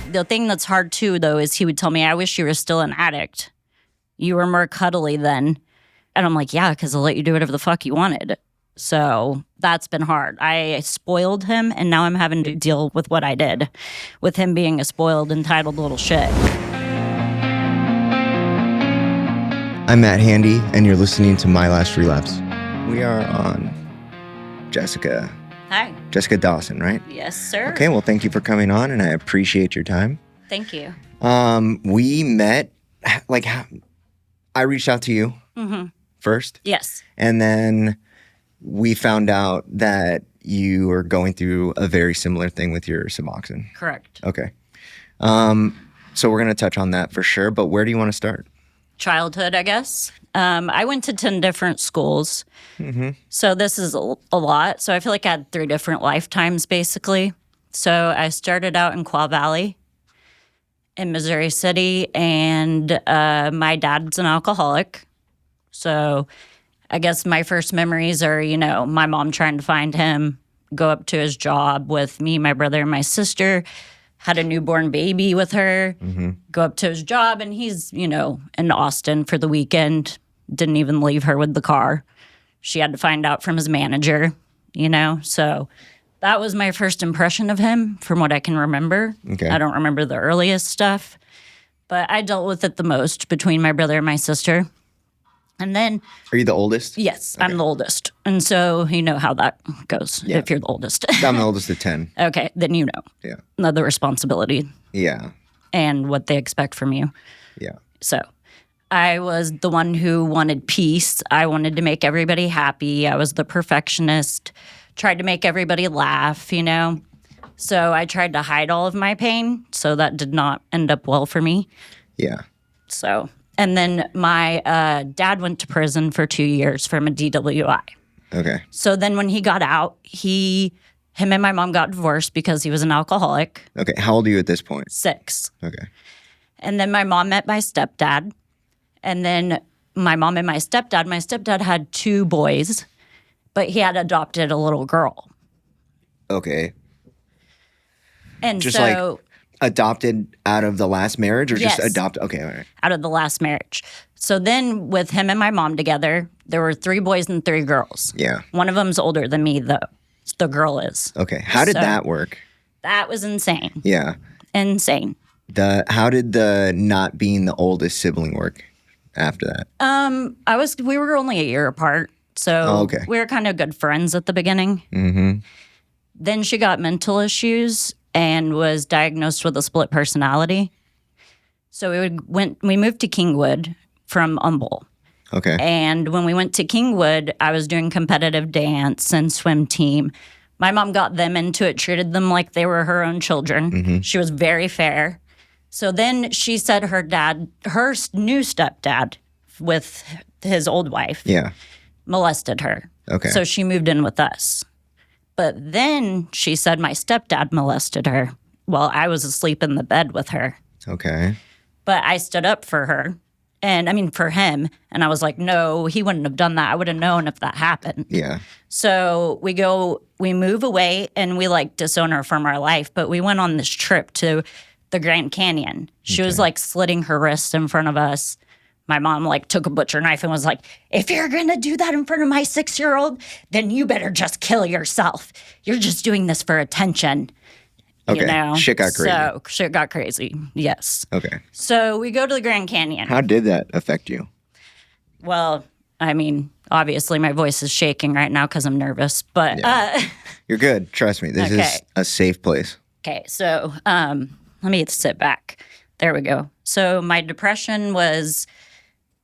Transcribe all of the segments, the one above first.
The thing that's hard too, though, is he would tell me, I wish you were still an addict. You were more cuddly then. And I'm like, yeah, because I'll let you do whatever the fuck you wanted. So that's been hard. I spoiled him, and now I'm having to deal with what I did with him being a spoiled, entitled little shit. I'm Matt Handy, and you're listening to My Last Relapse. We are on Jessica. Hi. Jessica Dawson, right? Yes, sir. Okay, well, thank you for coming on, and I appreciate your time. Thank you. We met, I reached out to you first. Yes. And then we found out that you were going through a very similar thing with your Suboxone. Correct. Okay. So we're going to touch on that for sure, but where do you want to start? Childhood, I guess. I went to 10 different schools. So this is a lot. So I feel like I had 3 different lifetimes, basically. So I started out in Quaw Valley in Missouri City, and my dad's an alcoholic. So I guess my first memories are, my mom trying to find him, go up to his job with me, my brother, and my sister. Had a newborn baby with her, go up to his job, and he's, in Austin for the weekend. Didn't even leave her with the car. She had to find out from his manager, So that was my first impression of him from what I can remember. Okay. I don't remember the earliest stuff, but I dealt with it the most between my brother and my sister. And then... Are you the oldest? Yes, okay. I'm the oldest. And so you know how that goes if you're the oldest. I'm the oldest of 10. Okay, then you know. Yeah. The responsibility. Yeah. And what they expect from you. Yeah. So I was the one who wanted peace. I wanted to make everybody happy. I was the perfectionist, tried to make everybody laugh, So I tried to hide all of my pain, so that did not end up well for me. Yeah. So... And then my dad went to prison for 2 years from a DWI. Okay. So then when he got out, him and my mom got divorced because he was an alcoholic. Okay. How old are you at this point? 6. Okay. And then my mom met my stepdad. And then my mom and my stepdad had 2 boys, but he had adopted a little girl. Okay. And just so... adopted out of the last marriage or yes. just adopted? Okay, all right. Out of the last marriage. So then with him and my mom together, there were 3 boys and 3 girls. Yeah. One of them's older than me, though. The girl is. Okay. How did that work? That was insane. Yeah. Insane. How did the not being the oldest sibling work after that? We were only a year apart. So we were kind of good friends at the beginning. Mm-hmm. Then she got mental issues and was diagnosed with a split personality. So we moved to Kingwood from Humble. Okay. And when we went to Kingwood, I was doing competitive dance and swim team. My mom got them into it, treated them like they were her own children. Mm-hmm. She was very fair. So then she said her new stepdad with his old wife, molested her. Okay. So she moved in with us. But then she said my stepdad molested her while I was asleep in the bed with her. Okay. But I stood up for her, for him. And I was like, no, he wouldn't have done that. I would have known if that happened. Yeah. So we move away and we disown her from our life. But we went on this trip to the Grand Canyon. She was slitting her wrists in front of us. My mom took a butcher knife and was like, if you're going to do that in front of my 6-year-old, then you better just kill yourself. You're just doing this for attention. Okay. Shit got crazy. So shit got crazy. Yes. Okay. So we go to the Grand Canyon. How did that affect you? Well, obviously my voice is shaking right now because I'm nervous, but... You're good. Trust me. This is a safe place. Okay. So let me sit back. There we go. So my depression was...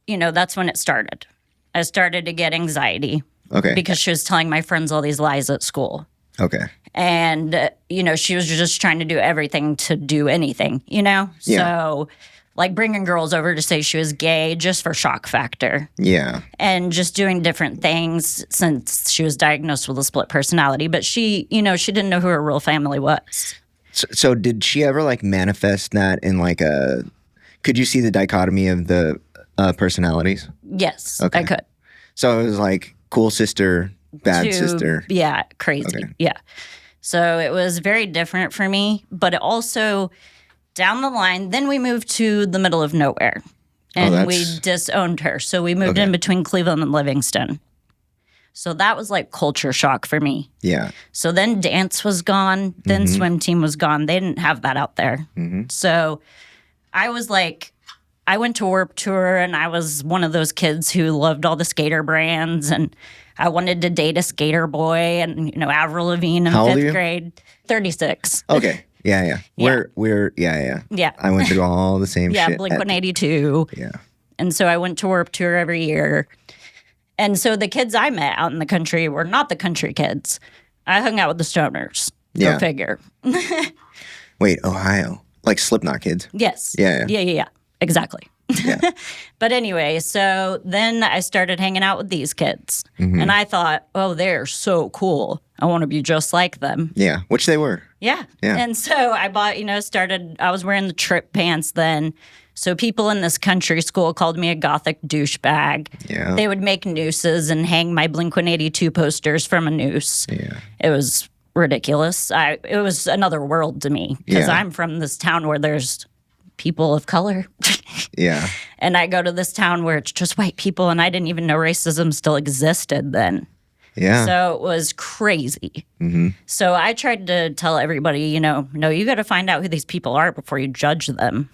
that's when it started. I started to get anxiety. Okay. Because she was telling my friends all these lies at school. Okay. And, she was just trying to do everything to do anything, Yeah. So, bringing girls over to say she was gay just for shock factor. Yeah. And just doing different things since she was diagnosed with a split personality. But she, she didn't know who her real family was. So did she ever, manifest that in, could you see the dichotomy of the... personalities? Yes, okay. I could. So it was cool sister, bad sister. Yeah, crazy. Okay. Yeah. So it was very different for me, but it also, Down the line, then we moved to the middle of nowhere. And we disowned her. So we moved in between Cleveland and Livingston. So that was like culture shock for me. Yeah. So then dance was gone. Then swim team was gone. They didn't have that out there. So I was like, I went to Warped Tour and I was one of those kids who loved all the skater brands. And I wanted to date a skater boy and, you know, Avril Lavigne in How old are 5th you? grade. 36. Okay. Yeah. Yeah. I went through all the same shit. Yeah, Blink-182. Yeah. And so I went to Warped Tour every year. And so the kids I met out in the country were not the country kids. I hung out with the stoners. Yeah. Go figure. Wait, Ohio. Like Slipknot kids. Yes. Yeah. Exactly. Yeah. But anyway, so then I started hanging out with these kids. And I thought, oh, they're so cool. I want to be just like them. Yeah, which they were. Yeah. Yeah. And so I bought, I was wearing the trip pants then. So people in this country school called me a gothic douchebag. Yeah. They would make nooses and hang my Blink-182 posters from a noose. Yeah. It was ridiculous. It was another world to me because Yeah. I'm from this town where there's people of color. Yeah. And I go to this town where it's just white people, and I didn't even know racism still existed then. Yeah. So it was crazy. So I tried to tell everybody, no, you got to find out who these people are before you judge them.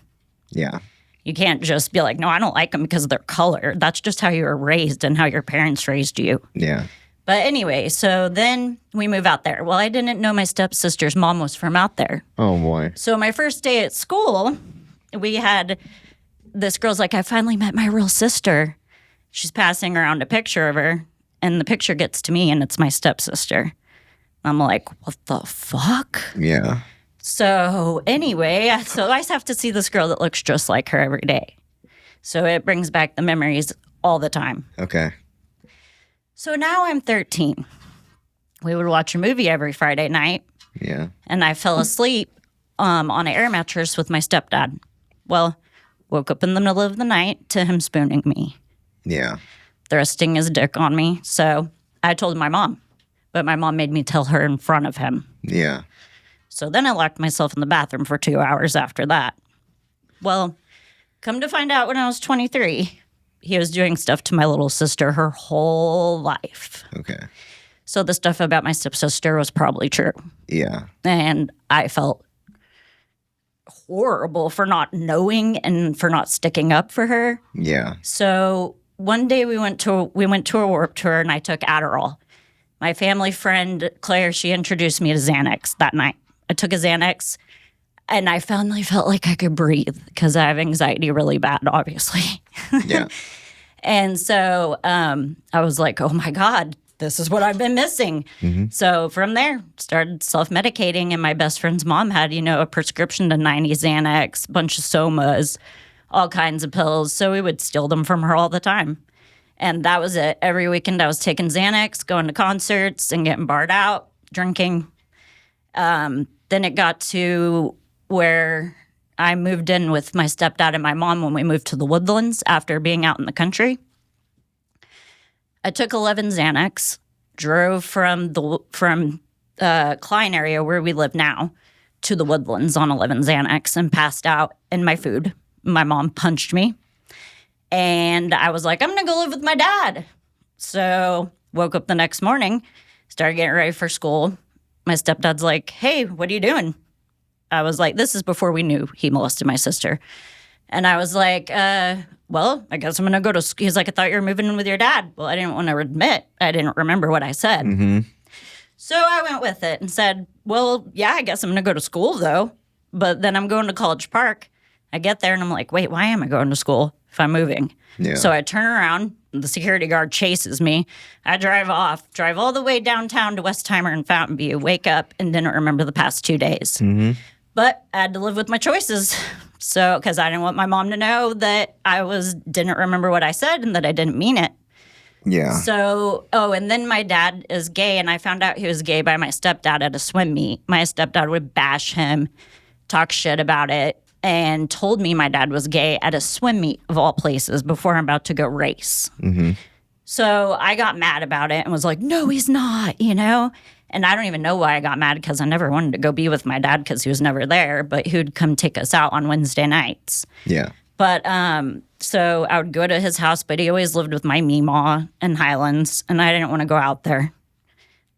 Yeah. You can't just be like, no, I don't like them because of their color. That's just how you were raised and how your parents raised you. Yeah. But anyway, so then we move out there. Well, I didn't know my stepsister's mom was from out there. Oh, boy. So my first day at school, we had this girl's like, I finally met my real sister. She's passing around a picture of her, and the picture gets to me, and it's my stepsister. I'm like, what the fuck? Yeah. So anyway, so I have to see this girl that looks just like her every day. So it brings back the memories all the time. Okay. So now I'm 13. We would watch a movie every Friday night, Yeah. and I fell asleep on an air mattress with my stepdad. Well, woke up in the middle of the night to him spooning me, Yeah. thrusting his dick on me. So I told my mom, but my mom made me tell her in front of him. Yeah. So then I locked myself in the bathroom for 2 hours after that. Well, come to find out, when I was 23, he was doing stuff to my little sister her whole life. Okay. So the stuff about my stepsister was probably true. Yeah. And I felt horrible for not knowing and for not sticking up for her. Yeah. So one day we went to a Warped Tour, and I took Adderall. My family friend, Claire, she introduced me to Xanax that night. I took a Xanax, and I finally felt like I could breathe because I have anxiety really bad, obviously. Yeah. And so I was like, oh, my God, this is what I've been missing. So from there, started self-medicating, and my best friend's mom had, a prescription to 90 Xanax, a bunch of Somas, all kinds of pills. So we would steal them from her all the time. And that was it. Every weekend I was taking Xanax, going to concerts, and getting barred out, drinking. Then it got to where I moved in with my stepdad and my mom when we moved to the Woodlands after being out in the country. I took 11 Xanax, drove from Klein area where we live now to the Woodlands on 11 Xanax and passed out in my food. My mom punched me. And I was like, I'm going to go live with my dad. So woke up the next morning, started getting ready for school. My stepdad's like, hey, what are you doing? I was like, this is before we knew he molested my sister. And I was like, well, I guess I'm going to go to school. He's like, I thought you were moving in with your dad. Well, I didn't want to admit. I didn't remember what I said. So I went with it and said, well, yeah, I guess I'm going to go to school, though. But then I'm going to College Park. I get there and I'm like, wait, why am I going to school if I'm moving? Yeah. So I turn around. The security guard chases me. I drive all the way downtown to Westheimer and Fountain View, wake up, and didn't remember the past 2 days. But I had to live with my choices. So, because I didn't want my mom to know that didn't remember what I said and that I didn't mean it. Yeah. So, and then my dad is gay, and I found out he was gay by my stepdad at a swim meet. My stepdad would bash him, talk shit about it, and told me my dad was gay at a swim meet of all places before I'm about to go race. So I got mad about it and was like, no, he's not, And I don't even know why I got mad because I never wanted to go be with my dad because he was never there, but he would come take us out on Wednesday nights. Yeah. But so I would go to his house, but he always lived with my Meemaw in Highlands, and I didn't want to go out there.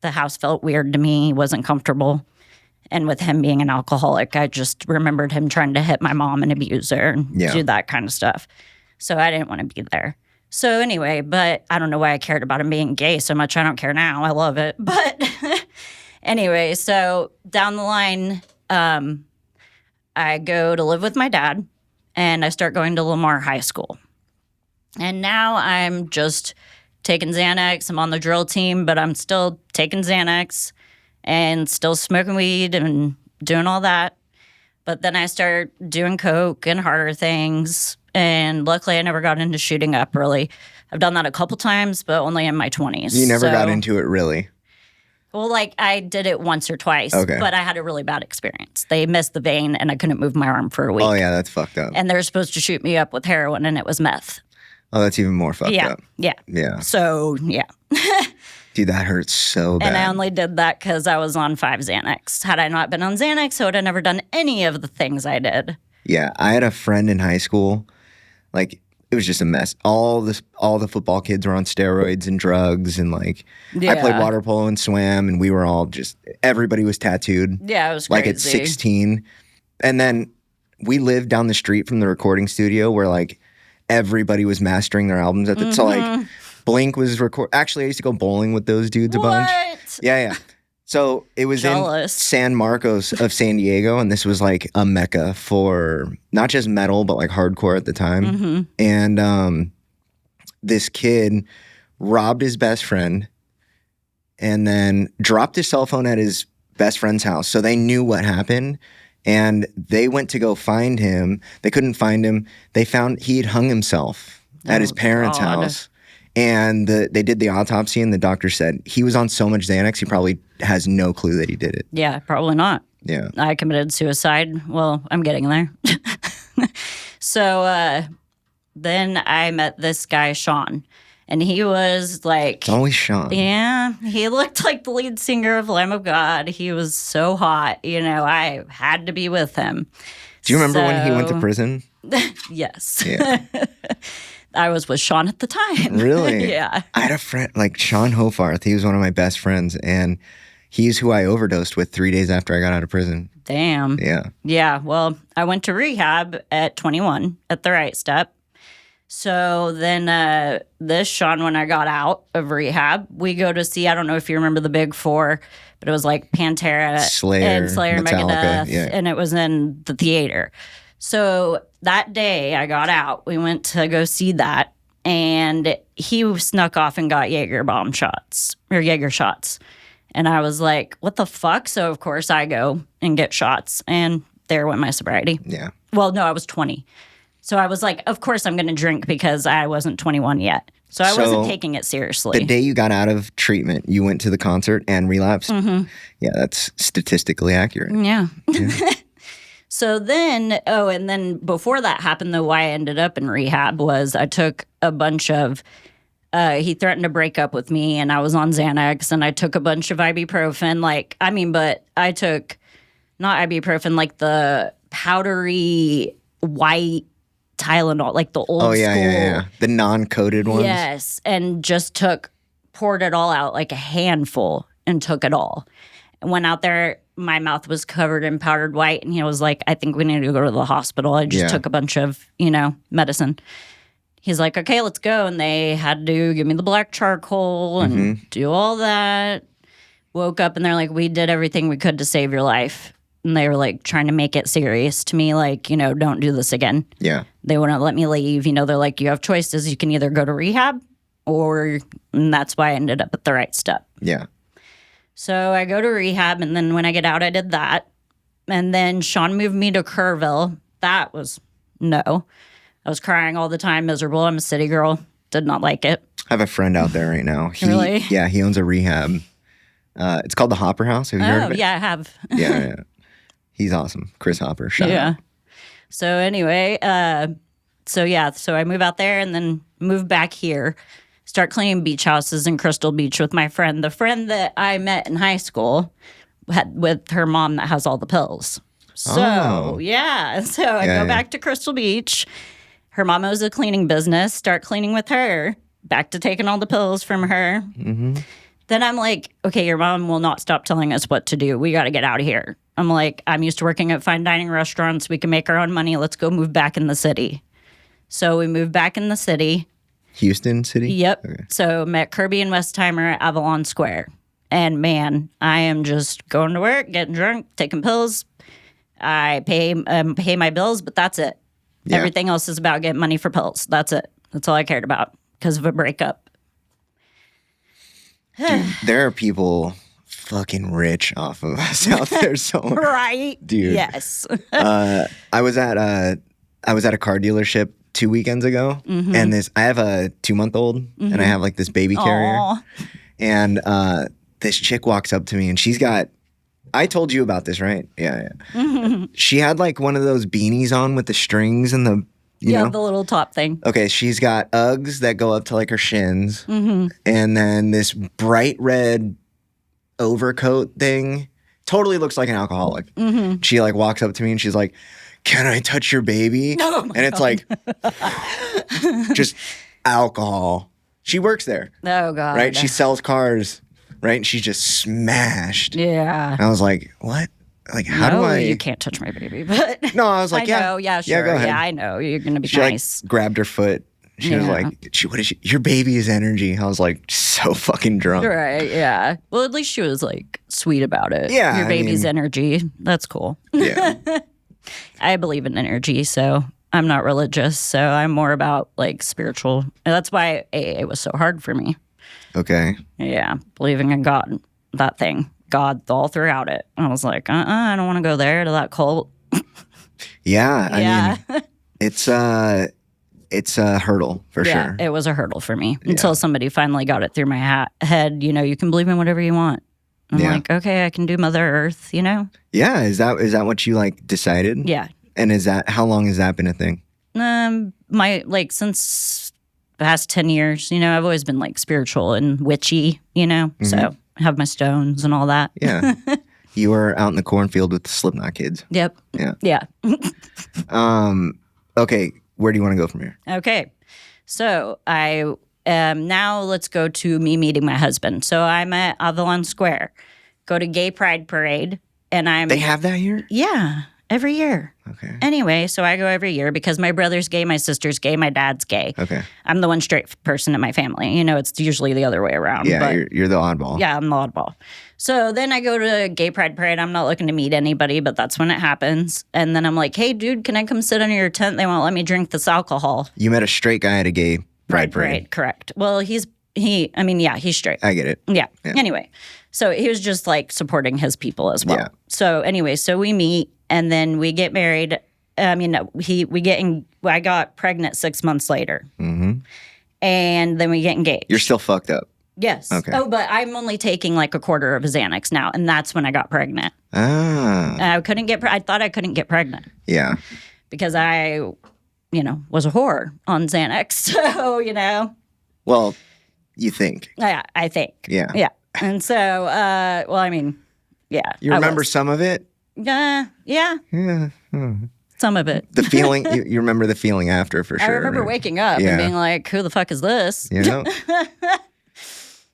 The house felt weird to me. He wasn't comfortable. And with him being an alcoholic, I just remembered him trying to hit my mom and abuse her and do that kind of stuff. So I didn't want to be there. So anyway, but I don't know why I cared about him being gay so much. I don't care now. I love it. But anyway, so down the line, I go to live with my dad, and I start going to Lamar High School. And now I'm just taking Xanax. I'm on the drill team, but I'm still taking Xanax and still smoking weed and doing all that. But then I start doing coke and harder things. And luckily, I never got into shooting up, really. I've done that a couple times, but only in my 20s. You never got into it, really? Well, like, I did it once or twice, but I had a really bad experience. They missed the vein, and I couldn't move my arm for a week. Oh, yeah, that's fucked up. And they were supposed to shoot me up with heroin, and it was meth. Oh, that's even more fucked up. Yeah. So, yeah. Dude, that hurts so bad. And I only did that because I was on 5 Xanax. Had I not been on Xanax, I would have never done any of the things I did. Yeah, I had a friend in high school. Like, it was just a mess. All the football kids were on steroids and drugs, and like I played water polo and swam, and we were all just everybody was tattooed. Yeah, it was like crazy. at 16. And then we lived down the street from the recording studio where like everybody was mastering their albums at the so like Blink was actually I used to go bowling with those dudes a bunch. Yeah. So it was in San Marcos of San Diego, and this was like a mecca for not just metal, but like hardcore at the time. And this kid robbed his best friend and then dropped his cell phone at his best friend's house. So they knew what happened, and they went to go find him. They couldn't find him. They found he had hung himself at his parents' house. And they did the autopsy, and the doctor said he was on so much Xanax, he probably has no clue that he did it. Yeah, probably not. Yeah. I committed suicide. Well, I'm getting there. So then I met this guy, Sean, and he was like... It's always Sean. Yeah, he looked like the lead singer of Lamb of God. He was so hot. You know, I had to be with him. Do you remember when he went to prison? Yes. Yeah. I was with Sean at the time. Really? Yeah. I had a friend, like Sean Hofarth. He was one of my best friends, and he's who I overdosed with 3 days after I got out of prison. Damn. Yeah. Yeah. Well, I went to rehab at 21 at the Right Step. So then this Sean, when I got out of rehab, we go to see, I don't know if you remember the big four, but it was like Pantera, Slayer, Megadeth, yeah. and it was in the theater. So that day I got out, we went to go see that, and he snuck off and got Jaeger shots. And I was like, what the fuck? So of course I go and get shots, and there went my sobriety. Yeah. Well, no, I was 20. So I was like, of course I'm going to drink because I wasn't 21 yet. So I wasn't taking it seriously. The day you got out of treatment, you went to the concert and relapsed? Mm-hmm. Yeah, that's statistically accurate. Yeah. So then, and then before that happened, though, why I ended up in rehab was I took a bunch of, he threatened to break up with me, and I was on Xanax, and I took a bunch of ibuprofen, but I took, not ibuprofen, like the powdery white Tylenol, like the old school. Yeah. The non-coated ones. Yes, and just poured it all out, like a handful, and took it all. And went out there, my mouth was covered in powdered white, and he was like, I think we need to go to the hospital. I just took a bunch of, medicine. He's like, okay, let's go. And they had to give me the black charcoal and do all that. Woke up, and they're like, we did everything we could to save your life. And they were like trying to make it serious to me, like, don't do this again. Yeah. They wouldn't let me leave. They're like, you have choices. You can either go to rehab, and that's why I ended up at the Right Step. Yeah. So I go to rehab, and then when I get out, I did that. And then Sean moved me to Kerrville. That was no. I was crying all the time, miserable. I'm a city girl. Did not like it. I have a friend out there right now. Really? Yeah, he owns a rehab. It's called the Hopper House. Have you heard of it? Yeah, I have. Yeah. He's awesome. Chris Hopper. Shout out. So anyway, so I move out there and then move back here. start cleaning beach houses in Crystal Beach with my friend. The friend that I met in high school with her mom that has all the pills. So, yeah. So I go back to Crystal Beach. Her mom owns a cleaning business. Start cleaning with her. Back to taking all the pills from her. Mm-hmm. Then I'm like, okay, your mom will not stop telling us what to do. We got to get out of here. I'm like, I'm used to working at fine dining restaurants. We can make our own money. Let's go move back in the city. So we moved back in the city. Houston City? Yep. Okay. So met Kirby and Westheimer at Avalon Square. And man, I am just going to work, getting drunk, taking pills. I pay my bills, but that's it. Yeah. Everything else is about getting money for pills. That's it. That's all I cared about because of a breakup. Dude, there are people fucking rich off of us out there. So right, dude. Yes. I was at a car dealership 2 weekends ago, and I have a 2-month-old, and I have like this baby carrier, and this chick walks up to me, and she's got. I told you about this, right? Yeah. She had like one of those beanies on with the strings and the. You know? The little top thing. Okay, she's got Uggs that go up to like her shins, and then this bright red overcoat thing. Totally looks like an alcoholic. She like walks up to me and she's like, "Can I touch your baby?" And it's like just alcohol. She works there. Oh God. Right? She sells cars. Right? And she's just smashed. Yeah. And I was like, what? Like, how do I? You can't touch my baby, but no, I was like, I know, sure. Yeah, go ahead. Yeah, I know. You're gonna be she nice. Like grabbed her foot. She was like, what is she? Your baby is energy. I was like, so fucking drunk. Right, yeah. Well, at least she was like sweet about it. Yeah. Your baby's energy. That's cool. Yeah. I believe in energy, so I'm not religious. So I'm more about like spiritual. And that's why AA was so hard for me. Okay. Yeah. Believing in God. That thing. God all throughout it. I was like, I don't want to go there to that cult. Yeah. I mean, it's a hurdle for sure. It was a hurdle for me until somebody finally got it through my head. You know, you can believe in whatever you want. I'm like, okay, I can do Mother Earth, you know? Yeah. Is that what you like decided? Yeah. And how long has that been a thing? Since the past 10 years, you know, I've always been like spiritual and witchy, you know? So I have my stones and all that. Yeah. You were out in the cornfield with the Slipknot kids. Yep. Yeah. Okay. Where do you want to go from here? Okay. So now let's go to me meeting my husband. So I'm at Avalon Square, go to Gay Pride Parade, and They have that here? Yeah, every year. Okay. Anyway, so I go every year because my brother's gay, my sister's gay, my dad's gay. Okay. I'm the one straight person in my family. You know, it's usually the other way around. Yeah, but you're the oddball. Yeah, I'm the oddball. So then I go to Gay Pride Parade. I'm not looking to meet anybody, but that's when it happens. And then I'm like, hey, dude, can I come sit under your tent? They won't let me drink this alcohol. You met a straight guy at a Gay Pride Parade. Correct. Well, he's straight. I get it. Yeah. Anyway, so he was just like supporting his people as well. Yeah. So anyway, so we meet and then we get married. I got pregnant 6 months later. Mm-hmm. And then we get engaged. You're still fucked up. Yes. Okay. Oh, but I'm only taking like a quarter of a Xanax now, and that's when I got pregnant. Ah. I thought I couldn't get pregnant. Yeah. Because I, was a whore on Xanax. So, Well, you think. Yeah, I think. Yeah. Yeah. And so, yeah. You remember some of it? Yeah. Yeah. Some of it. The feeling, you remember the feeling after for sure. I remember waking up and being like, who the fuck is this? You know?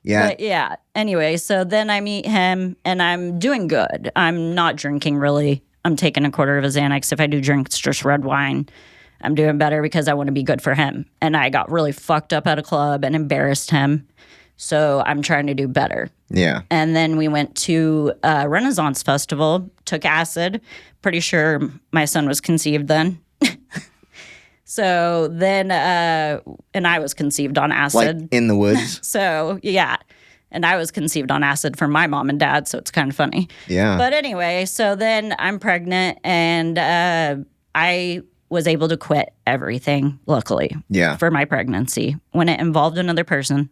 Yeah. But yeah. Anyway, so then I meet him and I'm doing good. I'm not drinking really. I'm taking a quarter of a Xanax. If I do drink, it's just red wine. I'm doing better because I want to be good for him. And I got really fucked up at a club and embarrassed him. So I'm trying to do better. Yeah. And then we went to a Renaissance Festival, took acid. Pretty sure my son was conceived then. So then, and I was conceived on acid. Like in the woods? So, yeah. And I was conceived on acid from my mom and dad, so it's kind of funny. Yeah. But anyway, so then I'm pregnant, and I was able to quit everything, luckily, for my pregnancy. When it involved another person,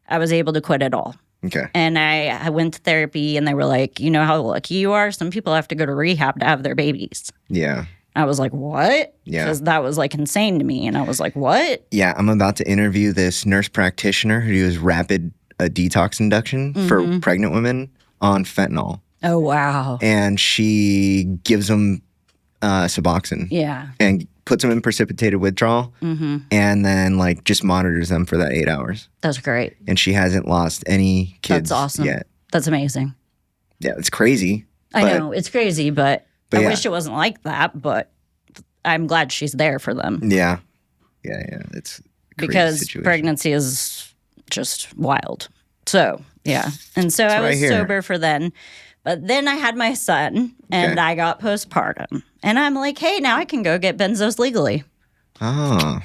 I was able to quit it all. Okay. And I went to therapy, and they were like, you know how lucky you are? Some people have to go to rehab to have their babies. Yeah. I was like, what? Yeah. Because that was like insane to me. And I was like, what? Yeah, I'm about to interview this nurse practitioner who does rapid detox induction for pregnant women on fentanyl. Oh, wow. And she gives them Suboxone. Yeah. And puts them in precipitated withdrawal and then like just monitors them for that 8 hours. That's great. And she hasn't lost any kids That's awesome. yet. That's amazing. Yeah, it's crazy. I know. It's crazy, but I yeah. wish it wasn't like that, but I'm glad she's there for them. Yeah. Yeah. It's a crazy because situation. pregnancy is just wild. So, yeah. And so I was sober for then. But then I had my son, and I got postpartum. And I'm like, hey, now I can go get Benzos legally. Oh.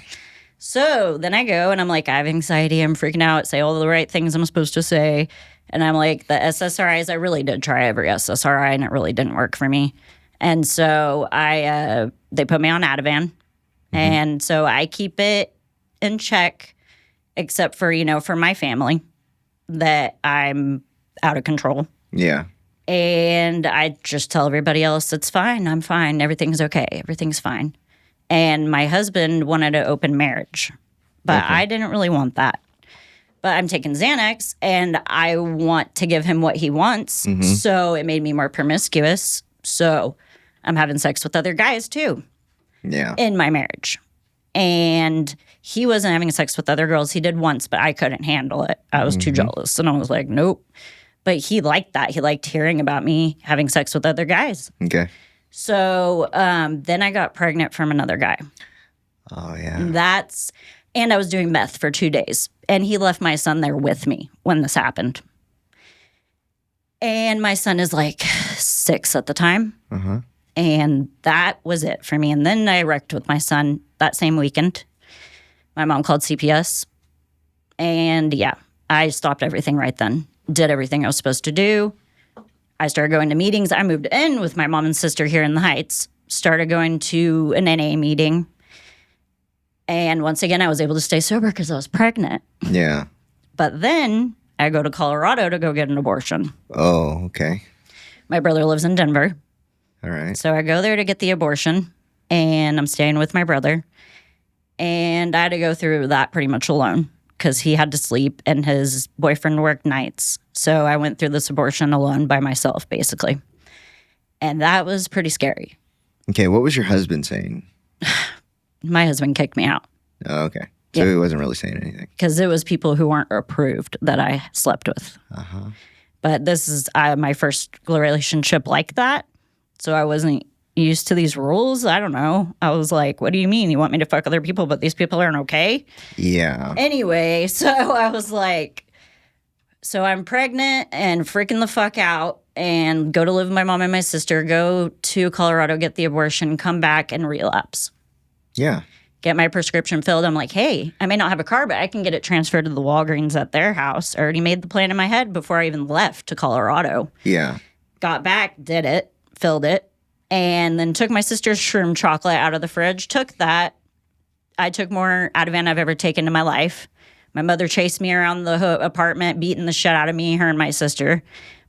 So then I go, and I'm like, I have anxiety. I'm freaking out. Say all the right things I'm supposed to say. And I'm like, the SSRIs, I really did try every SSRI, and it really didn't work for me. And so they put me on Ativan. And so I keep it in check, except for, for my family, that I'm out of control. Yeah. And I just tell everybody else, it's fine. I'm fine. Everything's okay. Everything's fine. And my husband wanted an open marriage, but I didn't really want that. But I'm taking Xanax, and I want to give him what he wants. So it made me more promiscuous. So I'm having sex with other guys, too. Yeah. In my marriage. And he wasn't having sex with other girls. He did once, but I couldn't handle it. I was too jealous. And I was like, nope. But he liked that. He liked hearing about me having sex with other guys. Okay. So then I got pregnant from another guy. Oh, yeah. And I was doing meth for 2 days. And he left my son there with me when this happened. And my son is like 6 at the time. And that was it for me. And then I wrecked with my son that same weekend. My mom called CPS. And yeah, I stopped everything right then. Did everything I was supposed to do. I started going to meetings. I moved in with my mom and sister here in the Heights. Started going to an NA meeting. And once again, I was able to stay sober because I was pregnant. Yeah. But then I go to Colorado to go get an abortion. Oh, okay. My brother lives in Denver. All right. So I go there to get the abortion. And I'm staying with my brother. And I had to go through that pretty much alone, because he had to sleep and his boyfriend worked nights. So I went through this abortion alone by myself, basically. And that was pretty scary. Okay, what was your husband saying? My husband kicked me out. Oh, okay. So he wasn't really saying anything. Because it was people who weren't approved that I slept with. But this is my first relationship like that. So I wasn't used to these rules. I don't know. I was like, what do you mean? You want me to fuck other people, but these people aren't okay? Yeah. Anyway, so I was like, so I'm pregnant and freaking the fuck out and go to live with my mom and my sister, go to Colorado, get the abortion, come back and relapse. Yeah. Get my prescription filled. I'm like, hey, I may not have a car, but I can get it transferred to the Walgreens at their house. I already made the plan in my head before I even left to Colorado. Yeah. Got back, did it, filled it. And then took my sister's shroom chocolate out of the fridge, took that. I took more Ativan I've ever taken in my life. My mother chased me around the apartment, beating the shit out of me, her and my sister.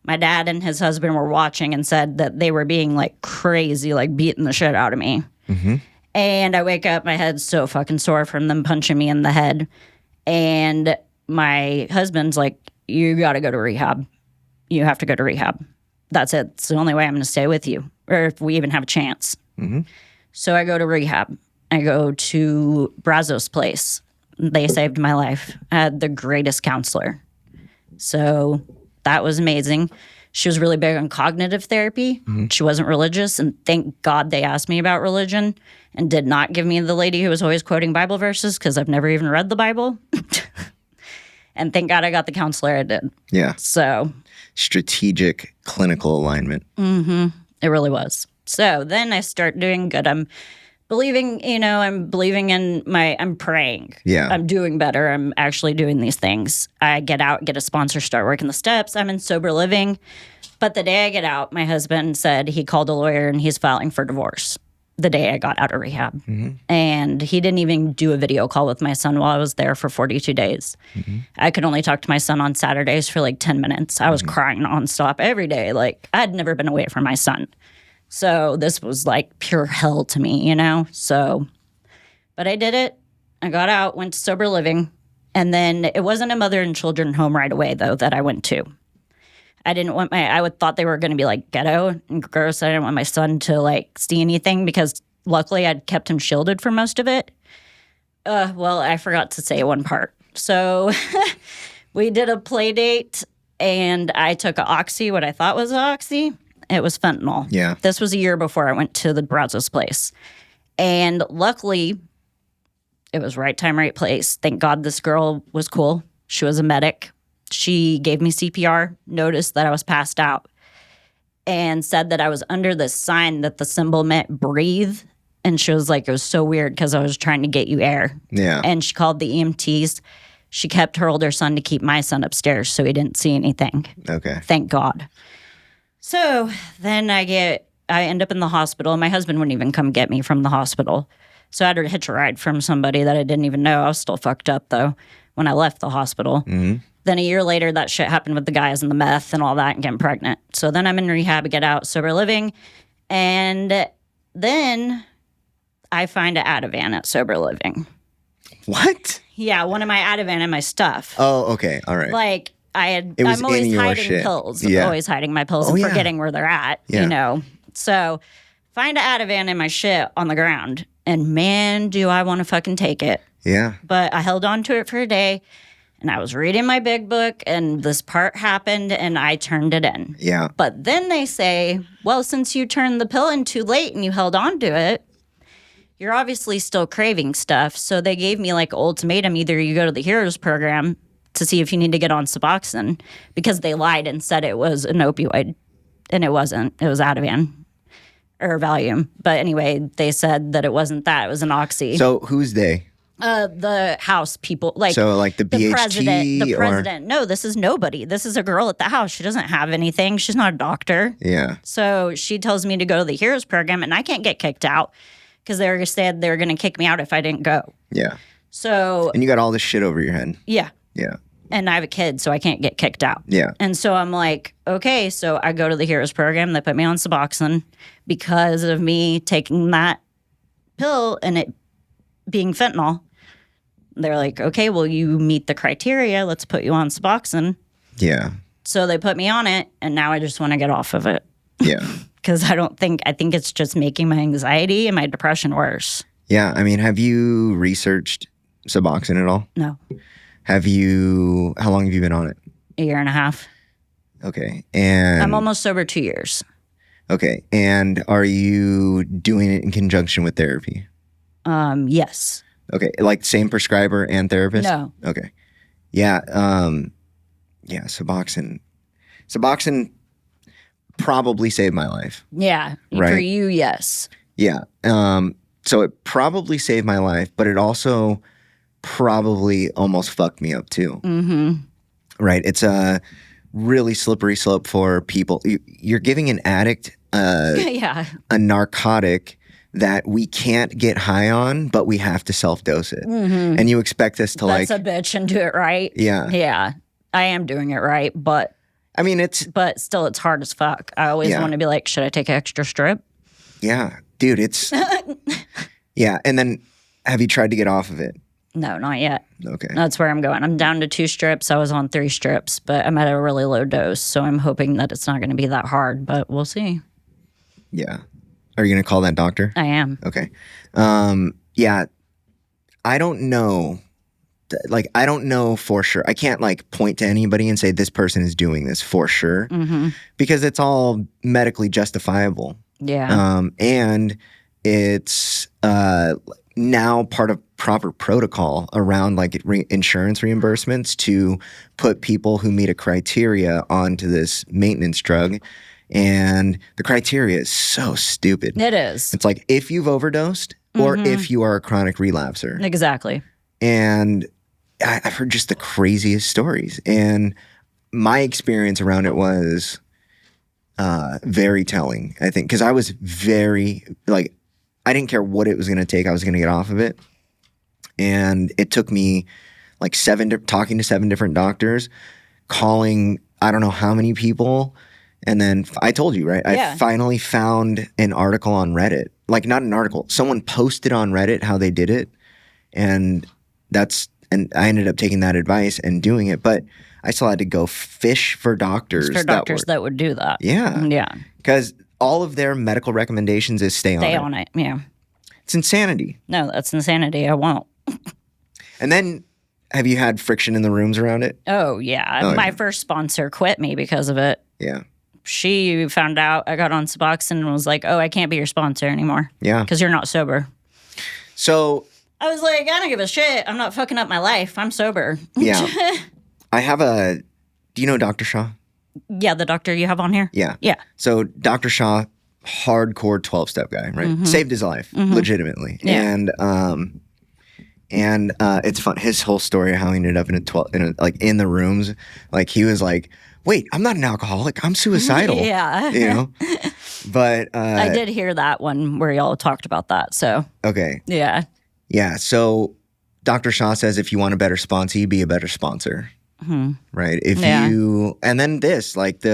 My dad and his husband were watching and said that they were being like crazy, like beating the shit out of me. And I wake up, my head's so fucking sore from them punching me in the head. And my husband's like, you got to go to rehab. You have to go to rehab. That's it. It's the only way I'm going to stay with you, or if we even have a chance. So I go to rehab. I go to Benzos' place. They saved my life. I had the greatest counselor. So that was amazing. She was really big on cognitive therapy. She wasn't religious, and thank God they asked me about religion and did not give me the lady who was always quoting Bible verses, because I've never even read the Bible. And thank God I got the counselor I did. Yeah. So strategic clinical alignment. It really was. So then I start doing good. I'm believing, I'm praying. Yeah. I'm doing better. I'm actually doing these things. I get out, get a sponsor, start working the steps. I'm in sober living. But the day I get out, my husband said he called a lawyer and he's filing for divorce the day I got out of rehab. And he didn't even do a video call with my son while I was there for 42 days. I could only talk to my son on Saturdays for like 10 minutes. I was crying nonstop every day. Like, I'd never been away from my son. So this was like pure hell to me, you know? So, but I did it. I got out, went to sober living. And then it wasn't a mother and children home right away, though, that I went to. I would thought they were going to be like ghetto and gross. I didn't want my son to like see anything because luckily I'd kept him shielded for most of it. Well, I forgot to say one part. So we did a play date and I took an oxy, what I thought was an oxy. It was fentanyl. Yeah. This was a year before I went to the Brazos place. And luckily, it was right time, right place. Thank God this girl was cool. She was a medic. She gave me CPR, noticed that I was passed out, and said that I was under this sign that the symbol meant breathe. And she was like, it was so weird because I was trying to get you air. Yeah. And she called the EMTs. She kept her older son to keep my son upstairs so he didn't see anything. Okay. Thank God. So then I end up in the hospital. My husband wouldn't even come get me from the hospital. So I had to hitch a ride from somebody that I didn't even know. I was still fucked up, though, when I left the hospital. Mm-hmm. Then a year later, that shit happened with the guys and the meth and all that and getting pregnant. So then I'm in rehab, I get out, sober living. And then I find an Ativan at sober living. What? Yeah, one of my Ativan and my stuff. Oh, okay. All right. Like, was I'm always in your hiding shit. pills. Yeah. I'm always hiding my pills and forgetting where they're at, Yeah. you know. So find an Ativan in my shit on the ground. And man, do I want to fucking take it. Yeah. But I held on to it for a day. And I was reading my big book, and this part happened, and I turned it in. Yeah. But then they say, well, since you turned the pill in too late and you held on to it, you're obviously still craving stuff. So they gave me like ultimatum, either you go to the Heroes program to see if you need to get on Suboxone, because they lied and said it was an opioid, and it wasn't. It was Ativan or Valium. But anyway, they said that it wasn't that. It was an oxy. So who's they? The house people, like So like the BHT the or president. No, this is nobody. This is a girl at the house. She doesn't have anything. She's not a doctor. yeah. So she tells me to go to the Heroes program, and I can't get kicked out because they said they were going to kick me out if I didn't go. Yeah. So And you got all this shit over your head. yeah, Yeah. and I have a kid, so I can't get kicked out. Yeah. And so I'm like, okay, so I go to the Heroes program. They put me on Suboxone because of me taking that pill and it being fentanyl. They're like, okay, well, you meet the criteria. Let's put you on Suboxone. Yeah. So they put me on it, and now I just want to get off of it. Yeah. Because I think it's just making my anxiety and my depression worse. Yeah. I mean, have you researched Suboxone at all? No, How long have you been on it? a year and a half. Okay. And I'm almost sober 2 years. okay. And are you doing it in conjunction with therapy? Yes. Okay. Like same prescriber and therapist? No. Okay. Yeah. Yeah. Suboxone probably saved my life. Yeah. For Right. you, yes. Yeah. So it probably saved my life, but it also probably almost fucked me up too. Mm-hmm. Right. It's a really slippery slope for people. You're giving an addict Yeah. a narcotic that we can't get high on, but we have to self-dose it. Mm-hmm. And you expect us to That's a bitch and do it right. yeah. Yeah. I am doing it right, but I mean, still it's hard as fuck. I always Yeah. want to be like, should I take an extra strip? yeah, dude, it's, yeah. And then have you tried to get off of it? No, not yet. Okay. That's where I'm going. I'm down to 2 strips. I was on 3 strips, but I'm at a really low dose. So I'm hoping that it's not going to be that hard, but we'll see. Yeah. Are you going to call that doctor? I am. Okay. Yeah. I don't know. Like, I don't know for sure. I can't like point to anybody and say this person is doing this for sure Mm-hmm. because it's all medically justifiable. Yeah. And it's now part of proper protocol around like insurance reimbursements to put people who meet a criteria onto this maintenance drug. And the criteria is so stupid. It is. It's like if you've overdosed or Mhm. if you are a chronic relapser. Exactly. And I've heard just the craziest stories. And my experience around it was very telling, I think, because I was very, like, I didn't care what it was going to take. I was going to get off of it. And it took me like talking to 7 different doctors, calling I don't know how many people, And then I told you, right? Yeah. I finally found an article on Reddit. Like, not an article. Someone posted on Reddit how they did it. And I ended up taking that advice and doing it. But I still had to go fish for doctors. That would do that. Yeah. Yeah. Because all of their medical recommendations is stay on it. Yeah. It's insanity. No, that's insanity. I won't. And then, have you had friction in the rooms around it? Oh, yeah. My first sponsor quit me because of it. Yeah. She found out I got on Suboxone and was like, oh, I can't be your sponsor anymore. Yeah. Because you're not sober. So I was like, I don't give a shit. I'm not fucking up my life. I'm sober. Yeah. Do you know Dr. Shaw? Yeah, the doctor you have on here? Yeah. Yeah. So Dr. Shaw, hardcore 12-step guy, right? Saved his life, legitimately. Yeah. And it's fun. His whole story, how he ended up in the rooms, like he was like, wait, I'm not an alcoholic. I'm suicidal. Yeah. You know? But I did hear that one where y'all talked about that. So, okay. yeah. Yeah. So Dr. Shaw says if you want a better sponsee, be a better sponsor. Right? And then this, like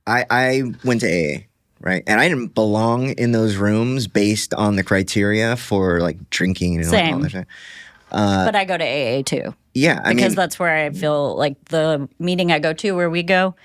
I went to AA, right? And I didn't belong in those rooms based on the criteria for like drinking and Same. all that shit. But I go to AA too. Yeah. Because that's where I feel like the meeting I go to where we go,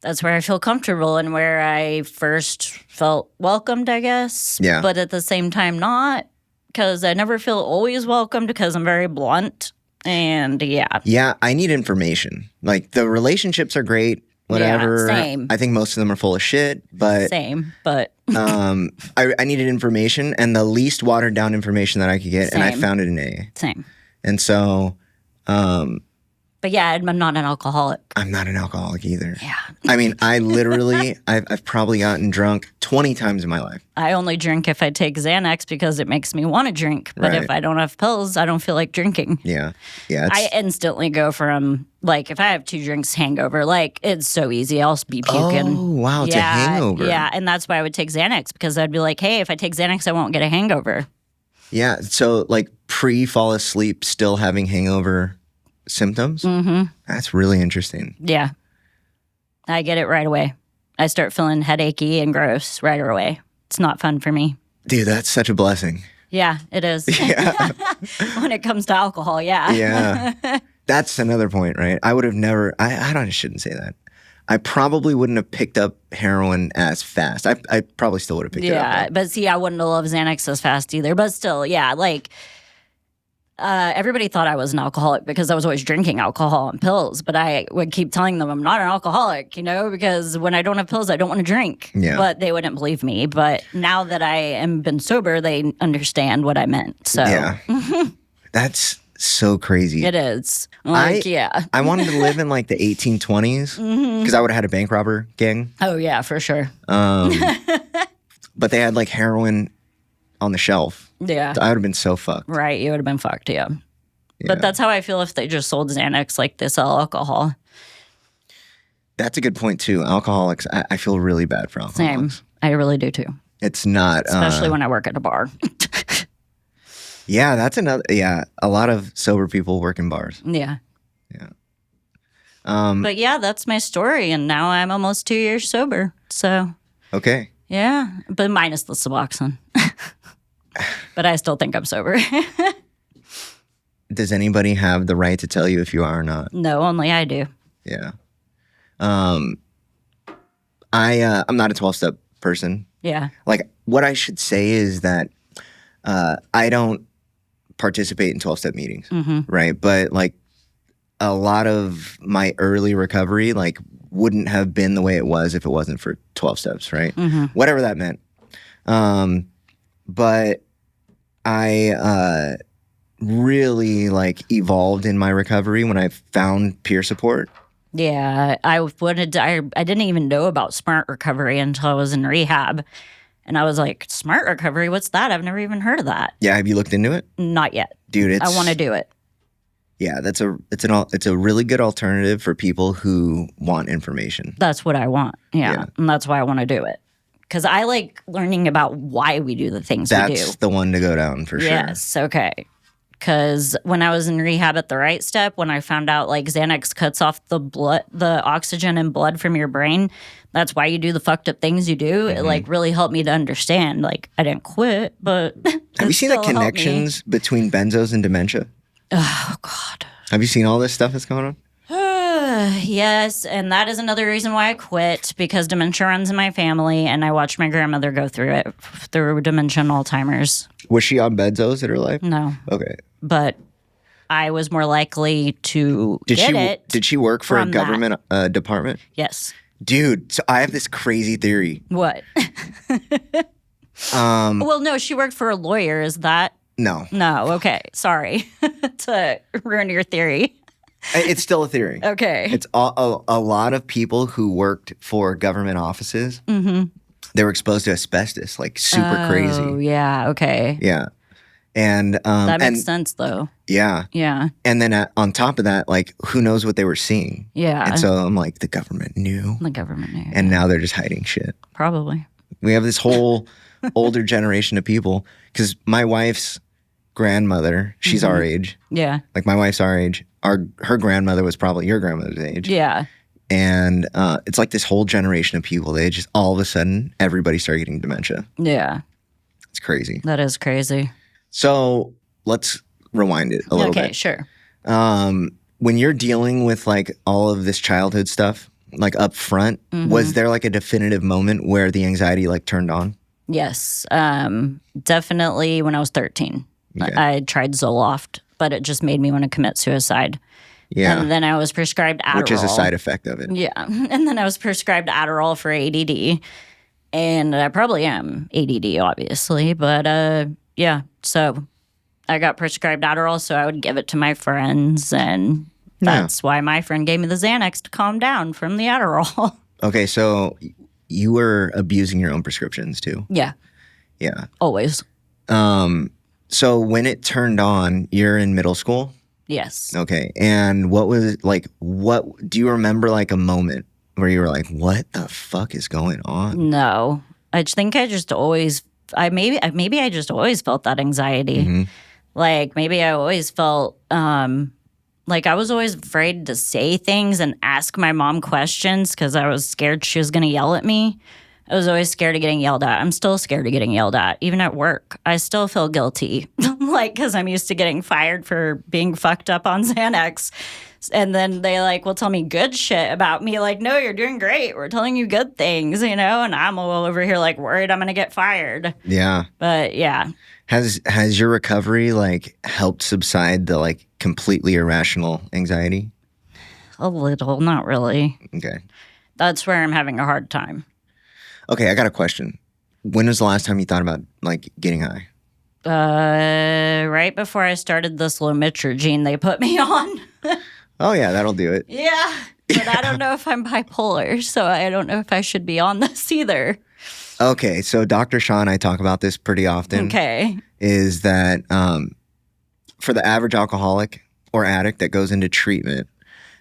that's where I feel comfortable and where I first felt welcomed, I guess. Yeah. But at the same time, not. Because I never feel always welcomed because I'm very blunt. And yeah. Yeah. I need information. Like the relationships are great. Whatever. Yeah, same. I think most of them are full of shit, but Same, but I needed information and the least watered down information that I could get, and I Same. found it in AA. same. And so, But yeah, I'm not an alcoholic. I'm not an alcoholic either. Yeah. I mean, I literally, I've probably gotten drunk 20 times in my life. I only drink if I take Xanax because it makes me want to drink. But Right. if I don't have pills, I don't feel like drinking. Yeah. Yeah. I instantly go from, like, if I have 2 drinks hangover, like, it's so easy. I'll be puking. Oh, wow. It's a hangover. Yeah, and that's why I would take Xanax because I'd be like, hey, if I take Xanax, I won't get a hangover. Yeah. So, like, pre-fall asleep, still having hangover symptoms? Mm-hmm. That's really interesting. Yeah. I get it right away. I start feeling headachy and gross right away. It's not fun for me. Dude, that's such a blessing. Yeah, it is. Yeah. When it comes to alcohol, yeah. Yeah. That's another point, right? I would have never, I shouldn't say that. I probably wouldn't have picked up heroin as fast. I probably still would have picked it up. Yeah, but see, I wouldn't have loved Xanax as fast either. But still, yeah, like, everybody thought I was an alcoholic because I was always drinking alcohol and pills. But I would keep telling them I'm not an alcoholic, because when I don't have pills, I don't want to drink. Yeah. But they wouldn't believe me. But now that I am been sober, they understand what I meant. So Yeah. That's so crazy. it is. Like, yeah. I wanted to live in like the 1820s because I would have had a bank robber gang. Oh, yeah, for sure. But they had like heroin on the shelf. Yeah. I would have been so fucked. Right. You would have been fucked, yeah. Yeah. But that's how I feel if they just sold Xanax like they sell alcohol. That's a good point too. Alcoholics, I feel really bad for Same. alcoholics. I really do too. It's not. Especially when I work at a bar. Yeah, that's another. Yeah, a lot of sober people work in bars. Yeah. Yeah. But yeah, that's my story. And now I'm almost 2 years sober. So Okay. yeah, but minus the Suboxone. But I still think I'm sober. Does anybody have the right to tell you if you are or not? No, only I do. Yeah. I'm not a 12-step person. Yeah. Like, what I should say is that I don't participate in 12-step meetings, right? But, like, a lot of my early recovery, like, wouldn't have been the way it was if it wasn't for 12 steps, right? Whatever that meant. But I really, like, evolved in my recovery when I found peer support. Yeah. I didn't even know about smart recovery until I was in rehab. And I was like, smart recovery? What's that? I've never even heard of that. Yeah, have you looked into it? Not yet. Dude, I want to do it. Yeah, it's a really good alternative for people who want information. That's what I want. Yeah. Yeah. And that's why I want to do it. Because I like learning about why we do the things we do. That's the one to go down for sure. Yes. Okay. because when I was in rehab at the right step, when I found out like Xanax cuts off the oxygen and blood from your brain, that's why you do the fucked up things you do. It like really helped me to understand. Like I didn't quit, but have you seen the connections between benzos and dementia? Oh God. Have you seen all this stuff that's going on? Yes, and that is another reason why I quit, because dementia runs in my family, and I watched my grandmother go through it, through dementia and Alzheimer's. Was she on Benzos in her life? No. Okay. But I was more likely to get it. Did she work for a government department? Yes. Dude, so I have this crazy theory. What? Well, no, she worked for a lawyer. Is that? No. No, okay. Sorry to ruin your theory. It's still a theory. Okay. It's a lot of people who worked for government offices. Mm-hmm. They were exposed to asbestos, like super crazy. Oh, yeah. Okay. Yeah. And that makes sense, though. Yeah. Yeah. And then on top of that, like, who knows what they were seeing? Yeah. And so I'm like, the government knew. The government knew. And now they're just hiding shit. Probably. We have this whole older generation of people, because my wife's grandmother, she's our age. Yeah. Like, my wife's our age. Her grandmother was probably your grandmother's age. Yeah. And it's like this whole generation of people. They just, all of a sudden, everybody started getting dementia. Yeah. It's crazy. That is crazy. So let's rewind it a little bit. Okay, sure. When you're dealing with like all of this childhood stuff, like up front, was there like a definitive moment where the anxiety like turned on? Yes. Definitely when I was 13. Okay. I tried Zoloft, but it just made me want to commit suicide. Yeah. And then I was prescribed Adderall. Which is a side effect of it. Yeah. And then I was prescribed Adderall for ADD. And I probably am ADD, obviously. But yeah. So I got prescribed Adderall, so I would give it to my friends. And that's why my friend gave me the Xanax to calm down from the Adderall. Okay. So you were abusing your own prescriptions too? Yeah. Yeah. Always. So when it turned on, you're in middle school? Yes. Okay. And what do you remember like a moment where you were like, what the fuck is going on? No. I think I just always, maybe I just always felt that anxiety. Mm-hmm. Like maybe I always felt, like I was always afraid to say things and ask my mom questions because I was scared she was going to yell at me. I was always scared of getting yelled at. I'm still scared of getting yelled at, even at work. I still feel guilty, like, because I'm used to getting fired for being fucked up on Xanax. And then they, like, will tell me good shit about me. Like, no, you're doing great. We're telling you good things, you know? And I'm all over here, like, worried I'm going to get fired. Yeah. But, yeah. Has your recovery, like, helped subside the, like, completely irrational anxiety? A little, not really. Okay. That's where I'm having a hard time. Okay, I got a question. When was the last time you thought about, like, getting high? Right before I started this Lomitragine they put me on. Oh, yeah, that'll do it. Yeah, but I don't know if I'm bipolar, so I don't know if I should be on this either. Okay, so Dr. Shaw and I talk about this pretty often. Okay. Is that for the average alcoholic or addict that goes into treatment,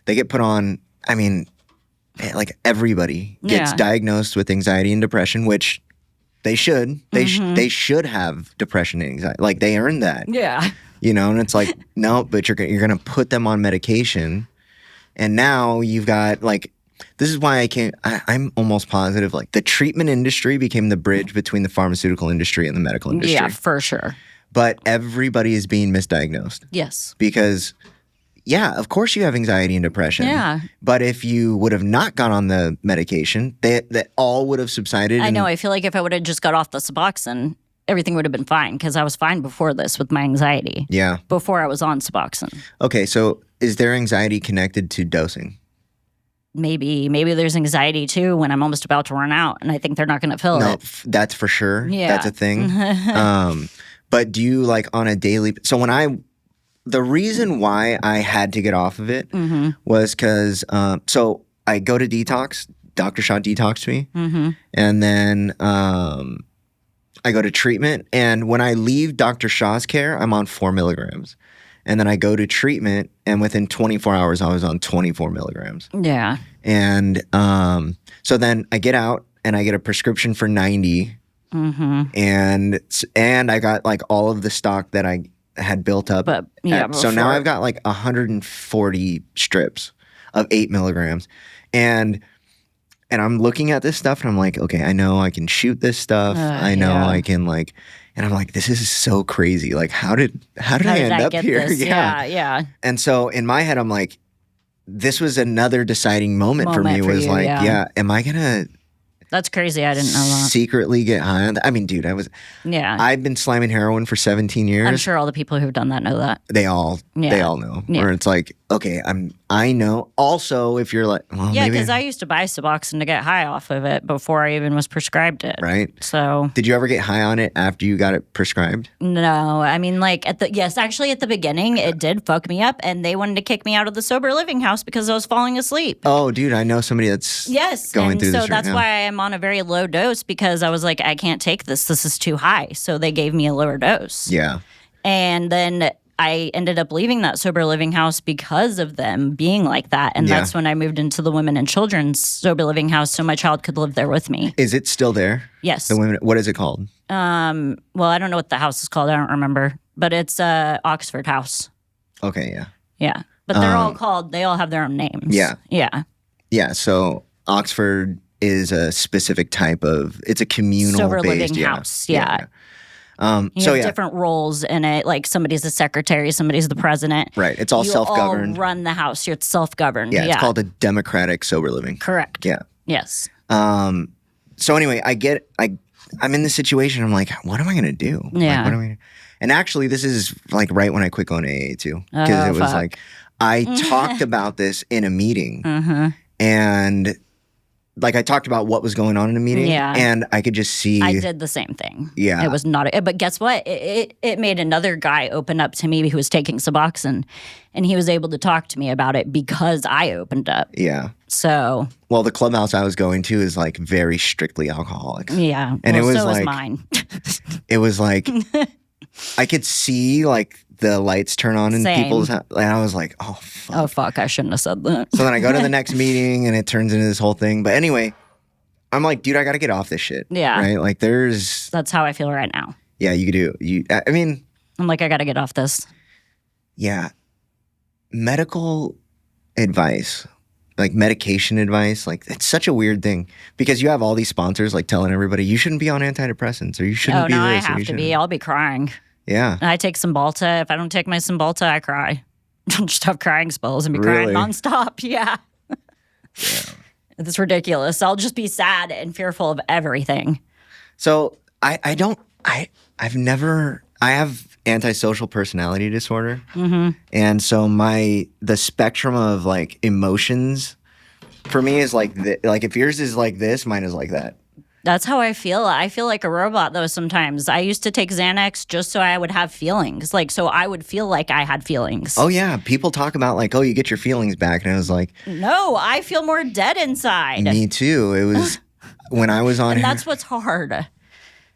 they get put on, I mean, like everybody gets diagnosed with anxiety and depression, which they should. They should have depression and anxiety. Like they earned that. Yeah. You know, and it's like, no, but you're going to put them on medication. And now you've got like, this is why I'm almost positive, like the treatment industry became the bridge between the pharmaceutical industry and the medical industry. Yeah, for sure. But everybody is being misdiagnosed. Yes. Because yeah, of course you have anxiety and depression. Yeah. But if you would have not gone on the medication, that all would have subsided. I know. I feel like if I would have just got off the Suboxone, everything would have been fine because I was fine before this with my anxiety. Yeah. Before I was on Suboxone. Okay, so is there anxiety connected to dosing? Maybe there's anxiety too when I'm almost about to run out and I think they're not going to fill it. No, that's for sure. Yeah. That's a thing. But do you like on a daily, so the reason why I had to get off of it was because, so I go to detox, Dr. Shaw detoxed me, and then I go to treatment, and when I leave Dr. Shaw's care, I'm on 4 milligrams. And then I go to treatment, and within 24 hours, I was on 24 milligrams. Yeah. And so then I get out, and I get a prescription for 90, and I got like all of the stock that I had built up. But yeah, So now I've got like 140 strips of 8 milligrams. And I'm looking at this stuff and I'm like, okay, I know I can shoot this stuff. I know I can like, and I'm like, this is so crazy. Like, how did I end up here? Yeah. And so in my head, I'm like, this was another deciding moment for me. Was like, am I gonna? That's crazy. I didn't know that. Secretly get high on that. I mean, dude, I've been slamming heroin for 17 years. I'm sure all the people who've done that know that. They all know. Where it's like, okay, I know. Also, if you're like, well, yeah, because I used to buy Suboxone to get high off of it before I even was prescribed it. Right. So, did you ever get high on it after you got it prescribed? No, I mean, like actually at the beginning, it did fuck me up, and they wanted to kick me out of the sober living house because I was falling asleep. Oh, dude, I know somebody that's going through this right now. So that's why I'm on a very low dose, because I was like, I can't take this. This is too high. So they gave me a lower dose. Yeah. And then I ended up leaving that sober living house because of them being like that. And that's when I moved into the women and children's sober living house so my child could live there with me. Is it still there? Yes. The women. What is it called? Well, I don't know what the house is called. I don't remember. But it's Oxford House. Okay, yeah. Yeah. But they're they all have their own names. Yeah. Yeah. Yeah, so Oxford is a specific type of, it's a communal sober based living house. Yeah. You have different roles in it. Like somebody's the secretary, somebody's the president. Right. It's all self-governed. You all run the house. It's self-governed. Yeah. It's called a democratic sober living. Correct. Yeah. Yes. So anyway, I'm in this situation. I'm like, what am I going to do? Yeah. Like, and actually, this is like right when I quit going to AA too, because it was like I talked about this in a meeting, and like I talked about what was going on in a meeting, and I could just see. I did the same thing. Yeah. It was not, but guess what? It made another guy open up to me who was taking Suboxone, and he was able to talk to me about it because I opened up. Yeah. So. Well, the clubhouse I was going to is like very strictly alcoholics. Yeah. And it was so like. Was mine. It was like. I could see like the lights turn on in people's and I was like, oh fuck. Oh fuck, I shouldn't have said that. So then I go to the next meeting and it turns into this whole thing. But anyway, I'm like, dude, I gotta get off this shit. Yeah. Right? Like that's how I feel right now. Yeah, you do. I mean, I'm like, I gotta get off this. Yeah. Medical advice. Like medication advice, like it's such a weird thing because you have all these sponsors like telling everybody you shouldn't be on antidepressants or you shouldn't be this. I have to be. I'll be crying. Yeah. I take Cymbalta. If I don't take my Cymbalta, I cry. I'll just have crying spells and be crying nonstop. Yeah. It's ridiculous. I'll just be sad and fearful of everything. So I have antisocial personality disorder. And so the spectrum of like emotions for me is like, like if yours is like this, mine is like that. That's how I feel. I feel like a robot though sometimes. I used to take Xanax just so I would have feelings. Like, so I would feel like I had feelings. Oh yeah. People talk about like, oh, you get your feelings back. And I was like. No, I feel more dead inside. Me too. It was when I was on. And that's what's hard.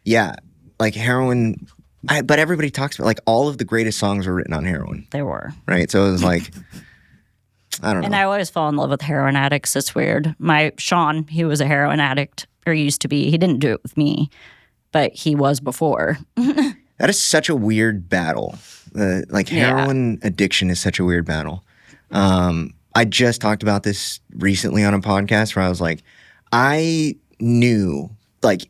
Yeah. Like heroin. But everybody talks about like all of the greatest songs were written on heroin. They were. Right. So it was like. I don't know. And I always fall in love with heroin addicts. It's weird. My Sean, he was a heroin addict. Or used to be. He didn't do it with me, but he was before. That is such a weird battle. Heroin addiction is such a weird battle. I just talked about this recently on a podcast where I was like, I knew like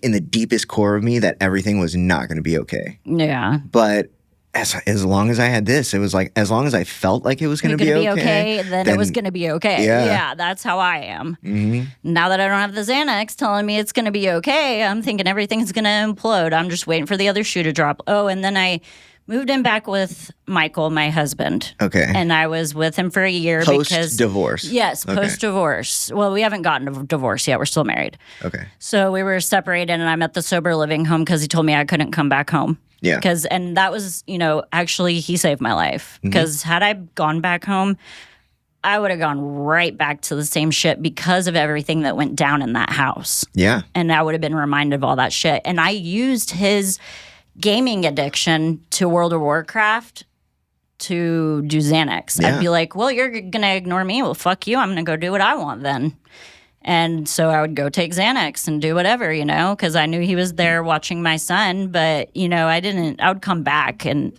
in the deepest core of me that everything was not going to be okay. Yeah. But as long as I had this, it was like, as long as I felt like it was going to be okay, then it was going to be okay. Yeah, that's how I am. Mm-hmm. Now that I don't have the Xanax telling me it's going to be okay, I'm thinking everything's going to implode. I'm just waiting for the other shoe to drop. Oh, and then I moved in back with Michael, my husband. Okay. And I was with him for a year post-divorce. Yes, post-divorce. Well, we haven't gotten a divorce yet. We're still married. Okay. So we were separated, and I'm at the sober living home because he told me I couldn't come back home. Yeah. And that was, actually he saved my life. Because had I gone back home, I would have gone right back to the same shit because of everything that went down in that house. Yeah. And I would have been reminded of all that shit. And I used his gaming addiction to World of Warcraft to do Xanax. Yeah. I'd be like, well, you're going to ignore me. Well, fuck you. I'm going to go do what I want then. And so I would go take Xanax and do whatever, because I knew he was there watching my son. But, I would come back and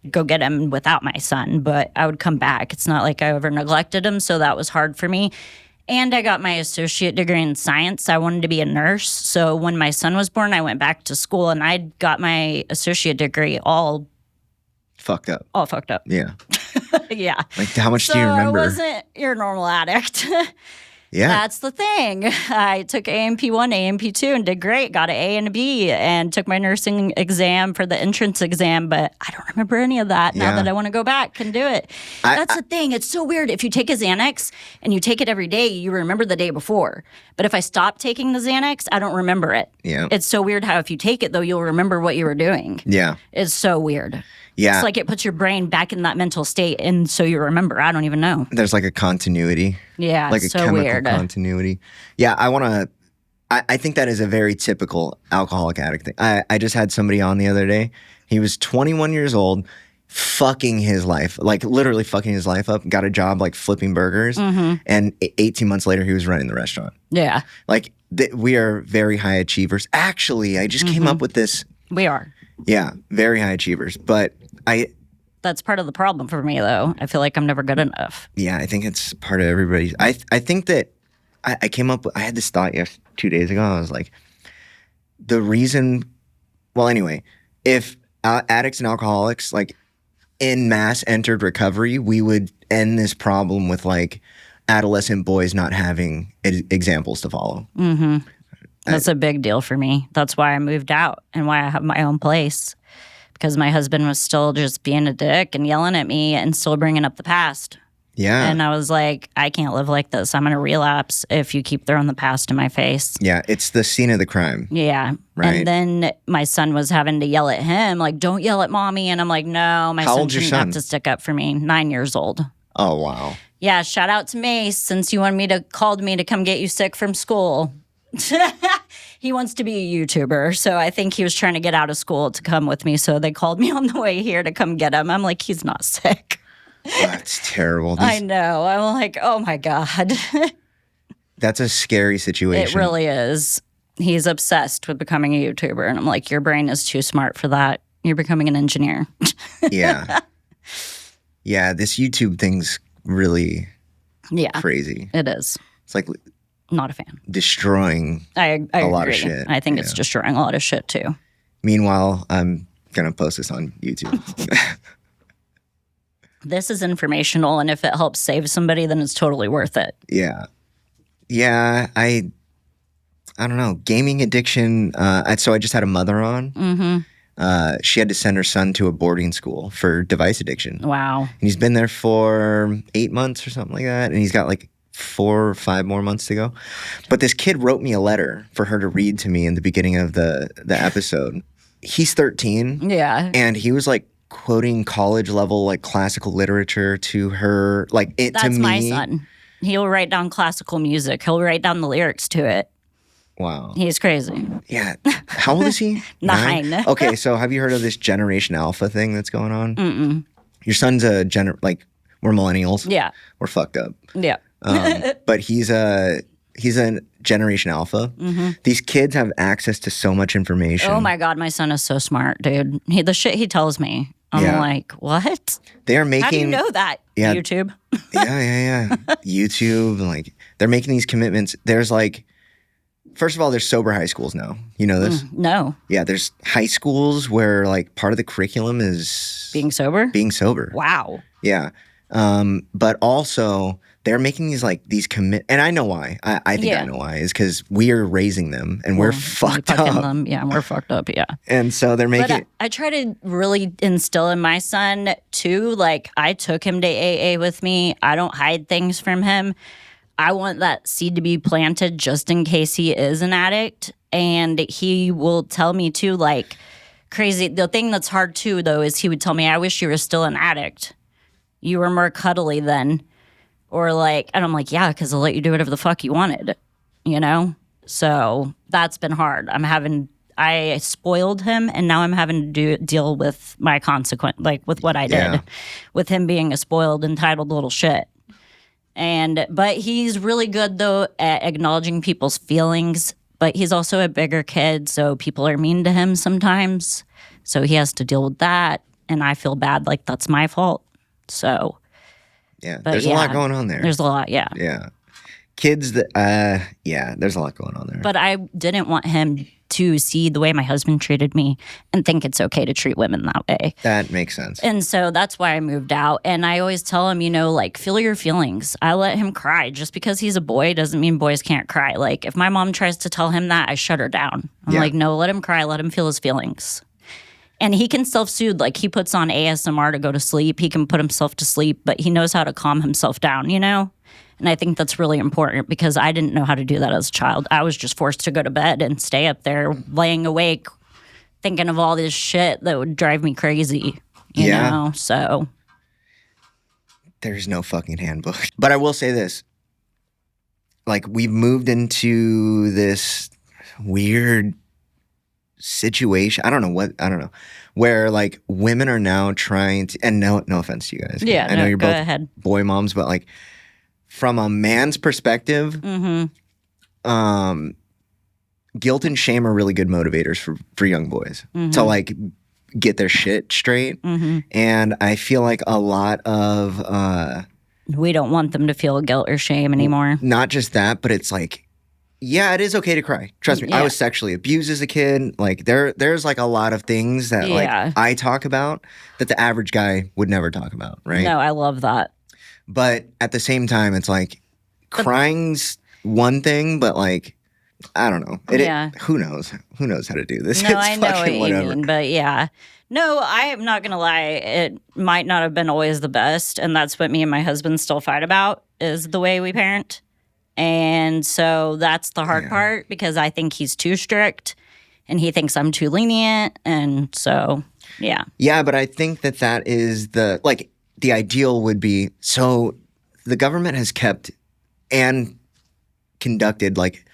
go get him without my son, but I would come back. It's not like I ever neglected him, so that was hard for me. And I got my associate degree in science. I wanted to be a nurse. So when my son was born, I went back to school and I got my associate degree all fucked up. All fucked up. Yeah. Yeah. Like, how much do you remember? I wasn't your normal addict. Yeah. That's the thing. I took AMP1, AMP2 and did great. Got an A and a B and took my nursing exam for the entrance exam, but I don't remember any of that now that I want to go back and do it. That's the thing. It's so weird. If you take a Xanax and you take it every day, you remember the day before. But if I stop taking the Xanax, I don't remember it. Yeah. It's so weird how if you take it, though, you'll remember what you were doing. Yeah. It's so weird. Yeah. It's like it puts your brain back in that mental state, and so you remember. I don't even know. There's like a continuity. Yeah, like a so chemical weird. continuity. Yeah, I think that is a very typical alcoholic addict thing. I just had somebody on the other day. He was 21 years old, fucking his life, like literally fucking his life up. Got a job like flipping burgers, and 18 months later, he was running the restaurant. Yeah. Like we are very high achievers. Actually, I just came up with this. We are. Yeah, very high achievers. But that's part of the problem for me, though. I feel like I'm never good enough. Yeah, I think it's part of everybody's. I think that I came up with, I had this thought 2 days ago. I was like, the reason, well, anyway, if addicts and alcoholics, like, en masse entered recovery, we would end this problem with, like, adolescent boys not having examples to follow. Mm-hmm. That's a big deal for me. That's why I moved out and why I have my own place. Because my husband was still just being a dick and yelling at me and still bringing up the past. Yeah. And I was like, I can't live like this. I'm going to relapse if you keep throwing the past in my face. Yeah, it's the scene of the crime. Yeah. Right. And then my son was having to yell at him, like, don't yell at mommy. And I'm like, no, my son shouldn't have to stick up for me. 9 years old. Oh, wow. Yeah, shout out to Mace since you called me to come get you sick from school. He wants to be a YouTuber, so I think he was trying to get out of school to come with me. So they called me on the way here to come get him. I'm like, he's not sick. That's terrible. I know. I'm like, oh my God. That's a scary situation. It really is. He's obsessed with becoming a YouTuber. And I'm like, your brain is too smart for that. You're becoming an engineer. Yeah. Yeah, this YouTube thing's really crazy. It is. It's like not a fan. Destroying a lot of shit. I think it's destroying a lot of shit too. Meanwhile, I'm going to post this on YouTube. This is informational, and if it helps save somebody, then it's totally worth it. Yeah. Yeah, I don't know. Gaming addiction. So I just had a mother on. Mm-hmm. She had to send her son to a boarding school for device addiction. Wow. And he's been there for 8 months or something like that. And he's got like 4 or 5 more months to go. But this kid wrote me a letter for her to read to me in the beginning of the episode. He's 13. Yeah. And he was like quoting college level like classical literature to her. Like to me. That's my son. He'll write down classical music. He'll write down the lyrics to it. Wow. He's crazy. Yeah. How old is he? 9. Okay, so have you heard of this Generation Alpha thing that's going on? Mm-mm. Your son's we're millennials. Yeah. We're fucked up. Yeah. But he's a Generation Alpha. Mm-hmm. These kids have access to so much information. Oh my God, my son is so smart, dude. The shit he tells me, I'm like, what? They are making. How do you know that? Yeah, YouTube. yeah. YouTube, like they're making these commitments. There's like, first of all, there's sober high schools now. You know this? No. Yeah, there's high schools where like part of the curriculum is being sober. Wow. Yeah. But also they're making these and I know why. I think I know why is because we are raising them and we're fucked up. Them. Yeah, we're fucked up. Yeah. And so they're making. But I try to really instill in my son too. Like I took him to AA with me. I don't hide things from him. I want that seed to be planted just in case he is an addict. And he will tell me too, like crazy. The thing that's hard too, though, is he would tell me, I wish you were still an addict. You were more cuddly then. Or like, and I'm like, yeah, because I'll let you do whatever the fuck you wanted, you know? So that's been hard. I spoiled him, and now I'm having to deal with my consequence, like with what I did, with him being a spoiled, entitled little shit. But he's really good though at acknowledging people's feelings. But he's also a bigger kid, so people are mean to him sometimes. So he has to deal with that, and I feel bad, like that's my fault. So, yeah, there's a lot going on there. There's a lot, yeah. Yeah, kids that, there's a lot going on there. But I didn't want him to see the way my husband treated me and think it's okay to treat women that way. That makes sense. And so that's why I moved out. And I always tell him, like, feel your feelings. I let him cry. Just because he's a boy doesn't mean boys can't cry. Like, if my mom tries to tell him that, I shut her down. I'm like, no, let him cry. Let him feel his feelings. And he can self-soothe. Like, he puts on ASMR to go to sleep. He can put himself to sleep, but he knows how to calm himself down, And I think that's really important because I didn't know how to do that as a child. I was just forced to go to bed and stay up there laying awake thinking of all this shit that would drive me crazy, you know? So there's no fucking handbook. But I will say this. Like, we've moved into this weird situation. I don't know. Where like women are now trying to, and no offense to you guys. Yeah, I know you're both ahead. Boy moms, but like from a man's perspective, guilt and shame are really good motivators for young boys to like get their shit straight. And I feel like a lot of we don't want them to feel guilt or shame anymore. Not just that, but it's like, yeah, it is okay to cry. Trust me, I was sexually abused as a kid. Like there's like a lot of things that like I talk about that the average guy would never talk about, right? No, I love that. But at the same time, it's like crying's one thing, but like I don't know. Who knows? Who knows how to do this? No, I know what you mean, but yeah. No, I am not going to lie. It might not have been always the best, and that's what me and my husband still fight about is the way we parent. And so that's the hard part because I think he's too strict and he thinks I'm too lenient. And so, yeah. Yeah, but I think that is the ideal would be, so the government has kept and conducted like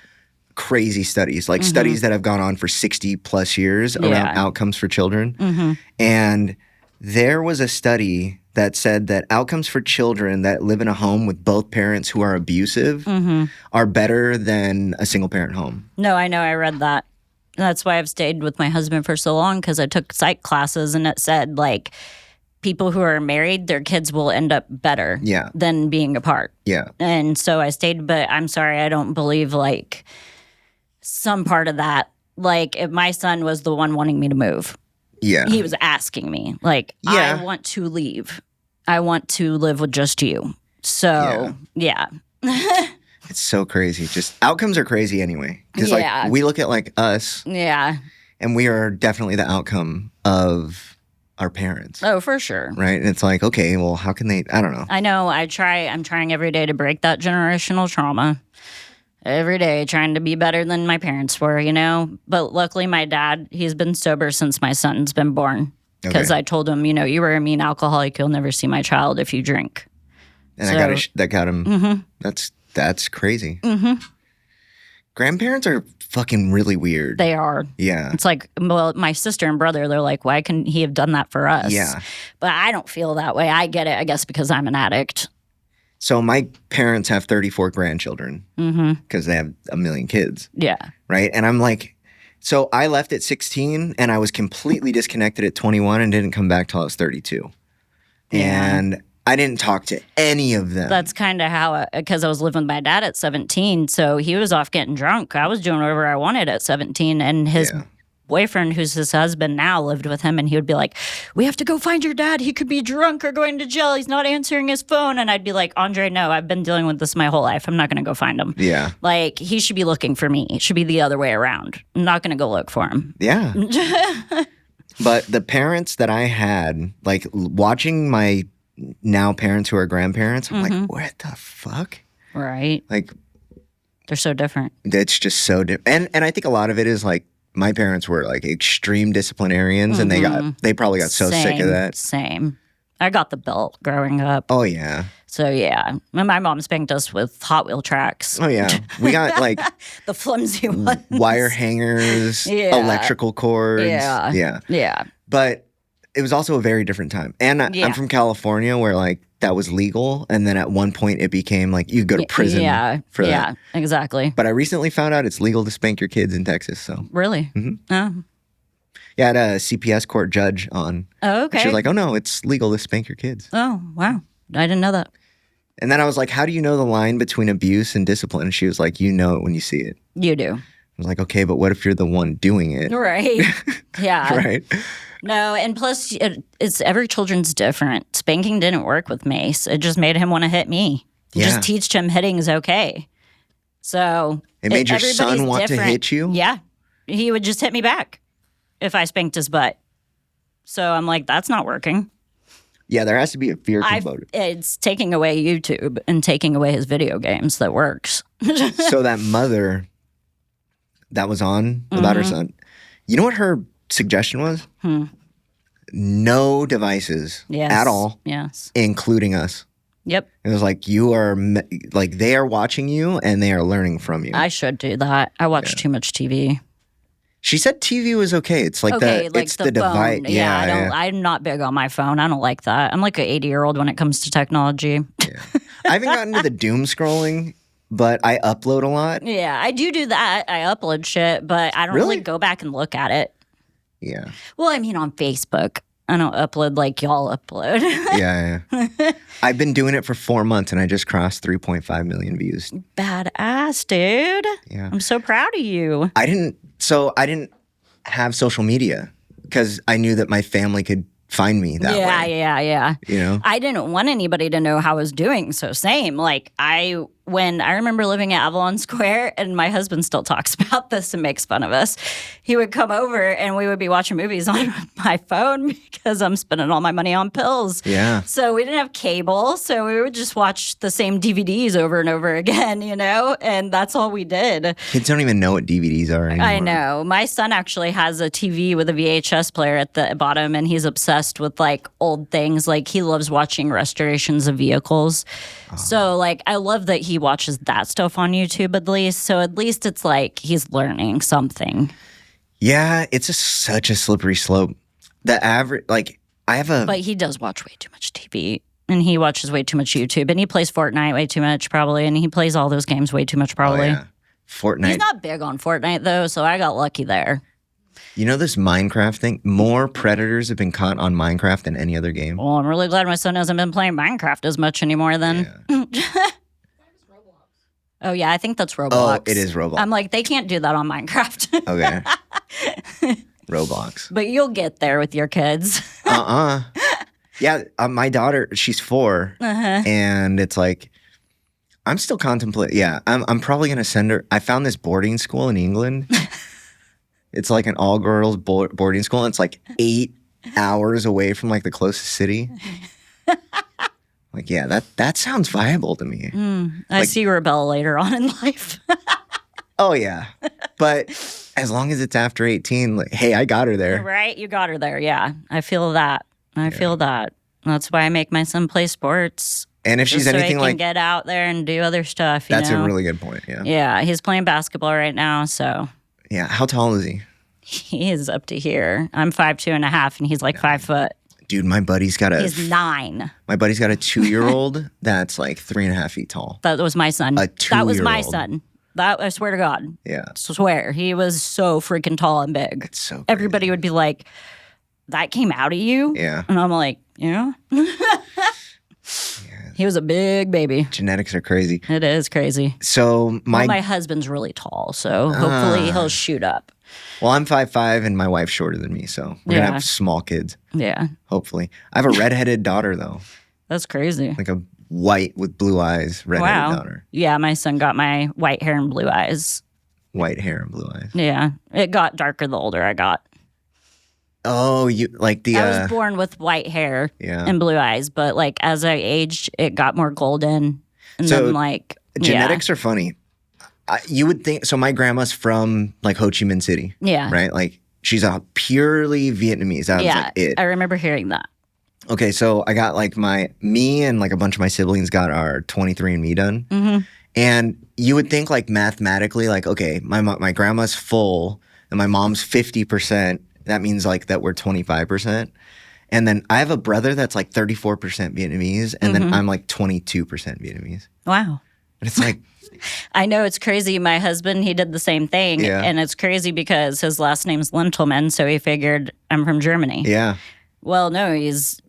crazy studies, like studies that have gone on for 60 plus years around outcomes for children. And there was a study that said that outcomes for children that live in a home with both parents who are abusive are better than a single parent home. No, I know. I read that. That's why I've stayed with my husband for so long because I took psych classes and it said like people who are married, their kids will end up better than being apart. Yeah. And so I stayed, but I'm sorry, I don't believe like some part of that. Like if my son was the one wanting me to move. Yeah. He was asking me, like, I want to leave. I want to live with just you. So, yeah. It's so crazy. Just outcomes are crazy anyway. Because, like, we look at, like, us. Yeah. And we are definitely the outcome of our parents. Oh, for sure. Right? And it's like, okay, well, how can they? I don't know. I know. I'm trying every day to break that generational trauma. Every day trying to be better than my parents were, But luckily my dad, he's been sober since my son's been born. Because I told him, you were a mean alcoholic. You'll never see my child if you drink. And that got him. That's crazy. Grandparents are fucking really weird. They are. Yeah. It's like, well, my sister and brother, they're like, why couldn't he have done that for us? Yeah. But I don't feel that way. I get it, I guess, because I'm an addict. So my parents have 34 grandchildren because they have a million kids. Yeah. Right? And I'm like, so I left at 16 and I was completely disconnected at 21 and didn't come back till I was 32. Yeah. And I didn't talk to any of them. That's kind of how, because I was living with my dad at 17. So he was off getting drunk. I was doing whatever I wanted at 17. And his boyfriend, who's his husband now, lived with him, and he would be like, we have to go find your dad. He could be drunk or going to jail. He's not answering his phone. And I'd be like, Andre, no, I've been dealing with this my whole life. I'm not going to go find him. Yeah. Like, he should be looking for me. It should be the other way around. I'm not going to go look for him. Yeah. But the parents that I had, like, watching my now parents who are grandparents, I'm like, what the fuck? Right. Like, they're so different. It's just so different. And I think a lot of it is like, my parents were like extreme disciplinarians and they probably got so sick of that. Same. I got the belt growing up. Oh, yeah. So, yeah. My mom spanked us with Hot Wheel tracks. Oh, yeah. We got like the flimsy ones. Wire hangers, electrical cords. Yeah. Yeah. Yeah. But it was also a very different time. And I'm from California where like that was legal, and then at one point it became like you go to prison for that. Yeah, exactly. But I recently found out it's legal to spank your kids in Texas. So Really? Oh. yeah, I had a CPS court judge on. Oh, okay. She was like, "Oh no, it's legal to spank your kids." Oh, wow. I didn't know that. And then I was like, "How do you know the line between abuse and discipline?" And she was like, "You know it when you see it." You do. I was like, "Okay, but what if you're the one doing it?" Right. Yeah. Right. No, and plus, it's every children's different. Spanking didn't work with Mace. It just made him want to hit me. Yeah. Just teach him hitting is okay. So It made your everybody's son want to different. hit you? Yeah. He would just hit me back if I spanked his butt. So I'm like, that's not working. Yeah, there has to be a fear component. It's taking away YouTube and taking away his video games that works. So that mother that was on about her son, you know what her suggestion was? No devices at all, Yes. including us. Yep. It was like like they are watching you and they are learning from you. I should do that. I watch too much TV. She said TV was okay. It's like it's the phone. device. Yeah, I'm not big on my phone. I don't like that. I'm like an 80-year-old when it comes to technology. Yeah. I haven't gotten to the doom scrolling, but I upload a lot. Yeah, I do that. I upload shit, but I don't really go back and look at it. Yeah. Well, I mean, on Facebook. I don't upload like y'all upload. Yeah. I've been doing it for 4 months and I just crossed 3.5 million views. Badass, dude. Yeah. I'm so proud of you. I didn't have social media because I knew that my family could find me that way. Yeah. You know? I didn't want anybody to know how I was doing. So same. Like when I remember living at Avalon Square, and my husband still talks about this and makes fun of us. He would come over and we would be watching movies on my phone because I'm spending all my money on pills. Yeah. So we didn't have cable. So we would just watch the same DVDs over and over again, you know? And that's all we did. Kids don't even know what DVDs are anymore. I know. My son actually has a TV with a VHS player at the bottom, and he's obsessed with like old things. Like he loves watching restorations of vehicles. So like I love that he watches that stuff on YouTube at least. So at least it's like he's learning something. Yeah, it's such a slippery slope. The average, like But he does watch way too much TV. And he watches way too much YouTube. And he plays Fortnite way too much probably. And he plays all those games way too much probably. Oh, yeah. Fortnite. He's not big on Fortnite though, so I got lucky there. You know this Minecraft thing? More predators have been caught on Minecraft than any other game. Well, I'm really glad my son hasn't been playing Minecraft as much anymore then. Yeah. Oh, yeah, I think that's Roblox. Oh, it is Roblox. I'm like, they can't do that on Minecraft. Okay. Roblox. But you'll get there with your kids. Yeah, my daughter, she's 4, and it's like, I'm still contemplating. Yeah, I'm probably going to send her. I found this boarding school in England. It's like an all-girls boarding school, and it's like 8 hours away from like the closest city. Like, yeah, that sounds viable to me. I see you rebel later on in life. Oh, yeah. But as long as it's after 18, like, hey, I got her there. Right? You got her there. Yeah. I feel that. I feel that. That's why I make my son play sports. And if she's so anything he can get out there and do other stuff. That's a really good point. Yeah. Yeah. He's playing basketball right now. So yeah. How tall is he? he is up to here. I'm 5'2.5", and he's like 5 foot. Dude, my buddy's got He's 9. My buddy's got a 2-year-old that's like 3.5 feet tall. That was my son. A 2-year-old. That was my son. That I swear to God. Yeah. Swear. He was so freaking tall and big. It's so crazy. Everybody would be like, that came out of you? Yeah. And I'm like, yeah. He was a big baby. Genetics are crazy. It is crazy. So my husband's really tall, so hopefully he'll shoot up. Well, I'm 5'5", and my wife's shorter than me, so we're going to have small kids. Yeah. Hopefully. I have a redheaded daughter, though. That's crazy. Like a white with blue eyes, redheaded daughter. Yeah, my son got my white hair and blue eyes. White hair and blue eyes. Yeah. It got darker the older I got. Oh, you like the... I was born with white hair and blue eyes, but like as I aged, it got more golden. And so then like... Genetics are funny. You would think... So my grandma's from like Ho Chi Minh City. Yeah. Right? Like she's a purely Vietnamese. That was like it. I remember hearing that. Okay, so I got like me and like a bunch of my siblings got our 23andMe done. Mm-hmm. And you would think like mathematically, like, okay, my grandma's full and my mom's 50%. That means like that we're 25%. And then I have a brother that's like 34% Vietnamese, and then I'm like 22% Vietnamese. Wow. And it's like, I know it's crazy. My husband, he did the same thing. Yeah. And it's crazy because his last name's Lentelman, so he figured I'm from Germany. yeah. Well, no, he's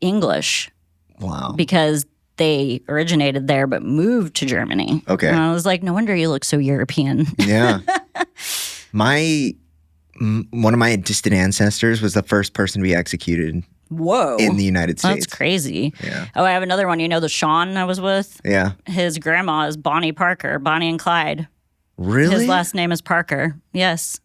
English Wow. because they originated there but moved to Germany. Okay. And I was like, no wonder you look so European. Yeah. One of my distant ancestors was the first person to be executed Whoa. in the United States. That's crazy. Yeah. Oh, I have another one. You know the Sean I was with? Yeah. His grandma is Bonnie Parker, Bonnie and Clyde. Really? His last name is Parker. Yes.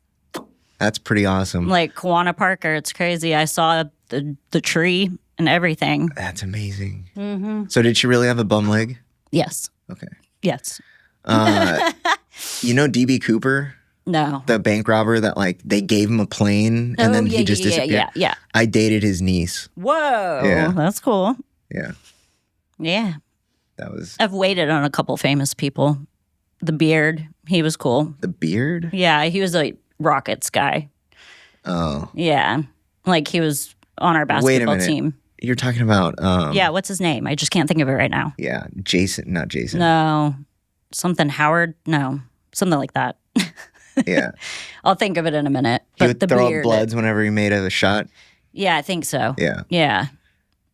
That's pretty awesome. Like Kawana Parker. It's crazy. I saw the tree and everything. That's amazing. So did she really have a bum leg? Yes. Okay. Yes. You know DB Cooper? No. The bank robber that like they gave him a plane and then he just disappeared. Yeah. I dated his niece. Whoa. Yeah. That's cool. Yeah. Yeah. That was I've waited on a couple famous people. The Beard. He was cool. the beard? Yeah. He was a Rockets guy. Oh. Yeah. Like he was on our Wait a basketball minute. team. You're talking about Yeah. What's his name? I just can't think of it right now. yeah, Jason, not Jason. No. Something Howard? No. Something like that. Yeah. I'll think of it in a minute. He But would the throw Beard. up bloods whenever he made a shot. Yeah, I think so. Yeah. Yeah.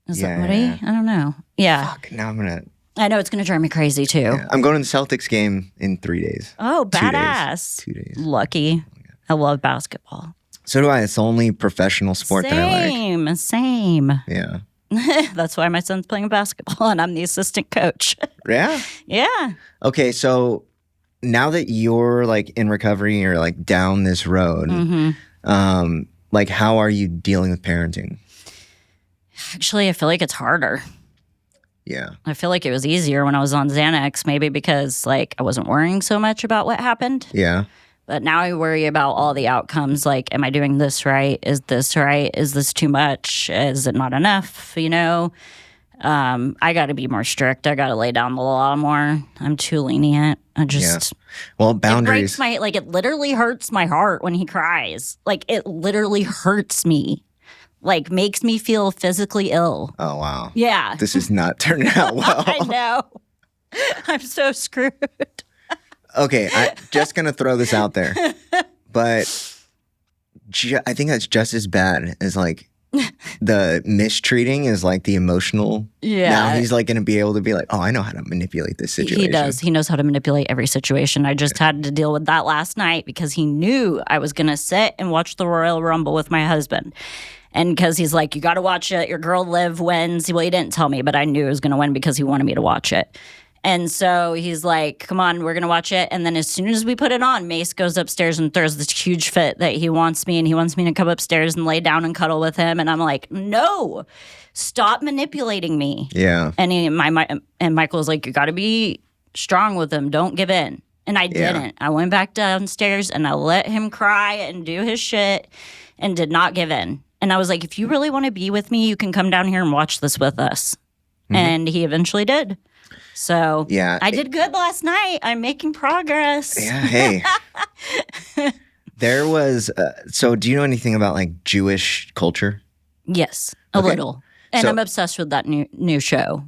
Is that what he? Yeah. I don't know. Yeah. Fuck, now I'm gonna I know it's going to drive me crazy too. yeah. I'm going to the Celtics game in 3 days. Oh, 2 days. badass. 2 days. Lucky. I love basketball. So do I. It's the only professional sport that I like. Same. Yeah. That's why my son's playing basketball and I'm the assistant coach. Yeah? Yeah. Okay, so now that you're like in recovery or like down this road, like how are you dealing with parenting? Actually, I feel like it's harder. Yeah. I feel like it was easier when I was on Xanax, maybe because like I wasn't worrying so much about what happened. Yeah. But now I worry about all the outcomes. Like, am I doing this right? Is this right? Is this too much? Is it not enough? You know, I got to be more strict. I got to lay down the law more. I'm too lenient. I just, Well, it boundaries. breaks my, like, it literally hurts my heart when he cries. Like, it literally hurts me. Like, makes me feel physically ill. Oh, wow. Yeah. This is not turning out well. I know. I'm so screwed. Okay, I'm just going to throw this out there. But I think that's just as bad as like the mistreating is like the emotional. Yeah. Now he's like going to be able to be like, oh, I know how to manipulate this situation. He does. He knows how to manipulate every situation. I just had to deal with that last night because he knew I was going to sit and watch the Royal Rumble with my husband. And because he's like, you got to watch it. Your girl Liv wins. Well, he didn't tell me, but I knew he was going to win because he wanted me to watch it. And so he's like, come on, we're going to watch it. And then as soon as we put it on, Mace goes upstairs and throws this huge fit that he wants me. And he wants me to come upstairs and lay down and cuddle with him. And I'm like, no, stop manipulating me. Yeah. And Michael was like, you got to be strong with him. Don't give in. And I didn't. I went back downstairs and I let him cry and do his shit and did not give in. And I was like, if you really want to be with me, you can come down here and watch this with us. And he eventually did. So Yeah. I did good last night. I'm making progress. Yeah, hey. There was, so do you know anything about like Jewish culture? Yes, a little. And So- I'm obsessed with that new show.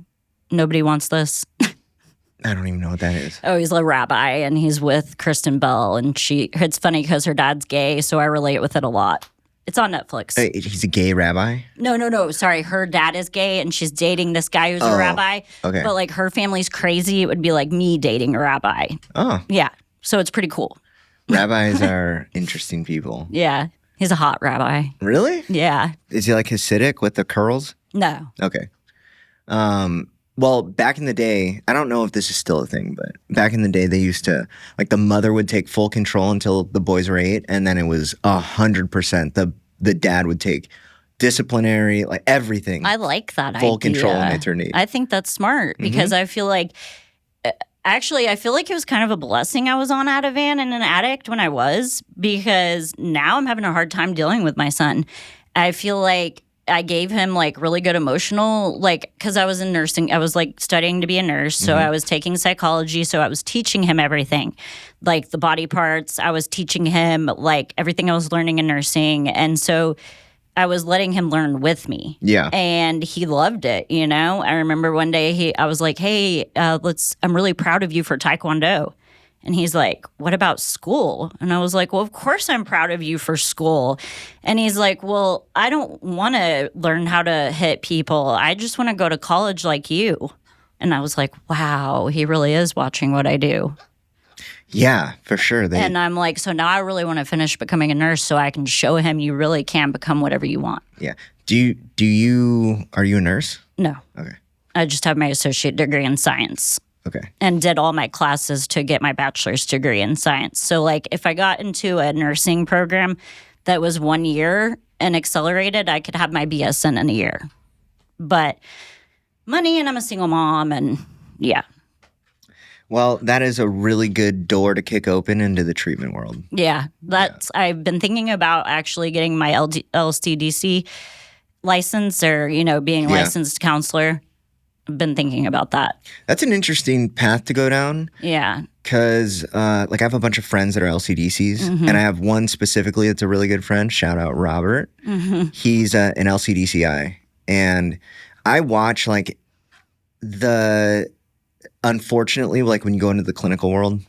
Nobody Wants This. I don't even know what that is. Oh, he's a rabbi and he's with Kristen Bell. And it's funny because her dad's gay, so I relate with it a lot. It's on Netflix. He's a gay rabbi? No. Sorry. Her dad is gay and she's dating this guy who's a rabbi. Okay. But like her family's crazy. It would be like me dating a rabbi. Oh, Yeah. So it's pretty cool. rabbis are interesting people. Yeah. He's a hot rabbi. Really? Yeah. Is he like Hasidic with the curls? No. Okay. Well, back in the day, I don't know if this is still a thing, but back in the day, they used to, like, the mother would take full control until the boys were 8, and then it was 100%. The dad would take disciplinary, like, everything. I like that Full idea. control in eternity. I think that's smart because I feel like, actually, I feel like it was kind of a blessing I was on Ativan and an addict when I was, because now I'm having a hard time dealing with my son. I feel like I gave him like really good emotional, like, because I was in nursing, I was like studying to be a nurse. So I was taking psychology. So I was teaching him everything, like the body parts. I was teaching him like everything I was learning in nursing. And so I was letting him learn with me. Yeah. And he loved it, you know? I remember one day I was like, hey, I'm really proud of you for Taekwondo. And he's like, what about school? And I was like, well, of course I'm proud of you for school. And he's like, well, I don't want to learn how to hit people. I just want to go to college like you. And I was like, wow, he really is watching what I do. Yeah, for sure. And I'm like, so now I really want to finish becoming a nurse so I can show him you really can become whatever you want. Yeah. Are you a nurse? No. Okay. I just have my associate degree in science. Okay. And did all my classes to get my bachelor's degree in science. So, like, if I got into a nursing program that was 1 year and accelerated, I could have my BS in a year. But money, and I'm a single mom, and yeah. Well, that is a really good door to kick open into the treatment world. Yeah. I've been thinking about actually getting my LSTDC license or, being a licensed counselor. Been thinking about that. That's an interesting path to go down. Yeah. Because, I have a bunch of friends that are LCDCs, and I have one specifically that's a really good friend. Shout out Robert. He's an LCDCI. And I watch, unfortunately, when you go into the clinical world,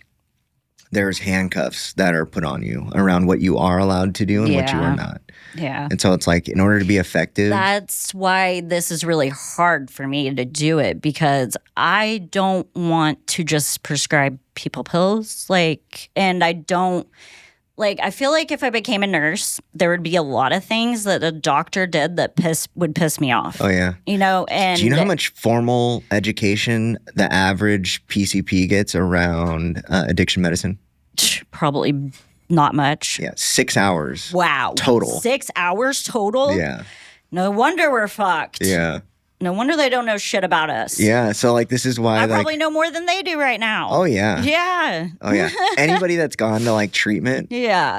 there's handcuffs that are put on you around what you are allowed to do and what you are not. Yeah. And so it's in order to be effective. That's why this is really hard for me to do it, because I don't want to just prescribe people pills. And I don't, I feel like if I became a nurse, there would be a lot of things that a doctor did that would piss me off. Oh, yeah. And do you know how much formal education the average PCP gets around addiction medicine? Probably not much. Yeah, 6 hours. Wow. Total. 6 hours total? Yeah. No wonder we're fucked. Yeah. No wonder they don't know shit about us. Yeah, so this is why I probably know more than they do right now. Oh, yeah. Yeah. Oh, yeah. Anybody that's gone to treatment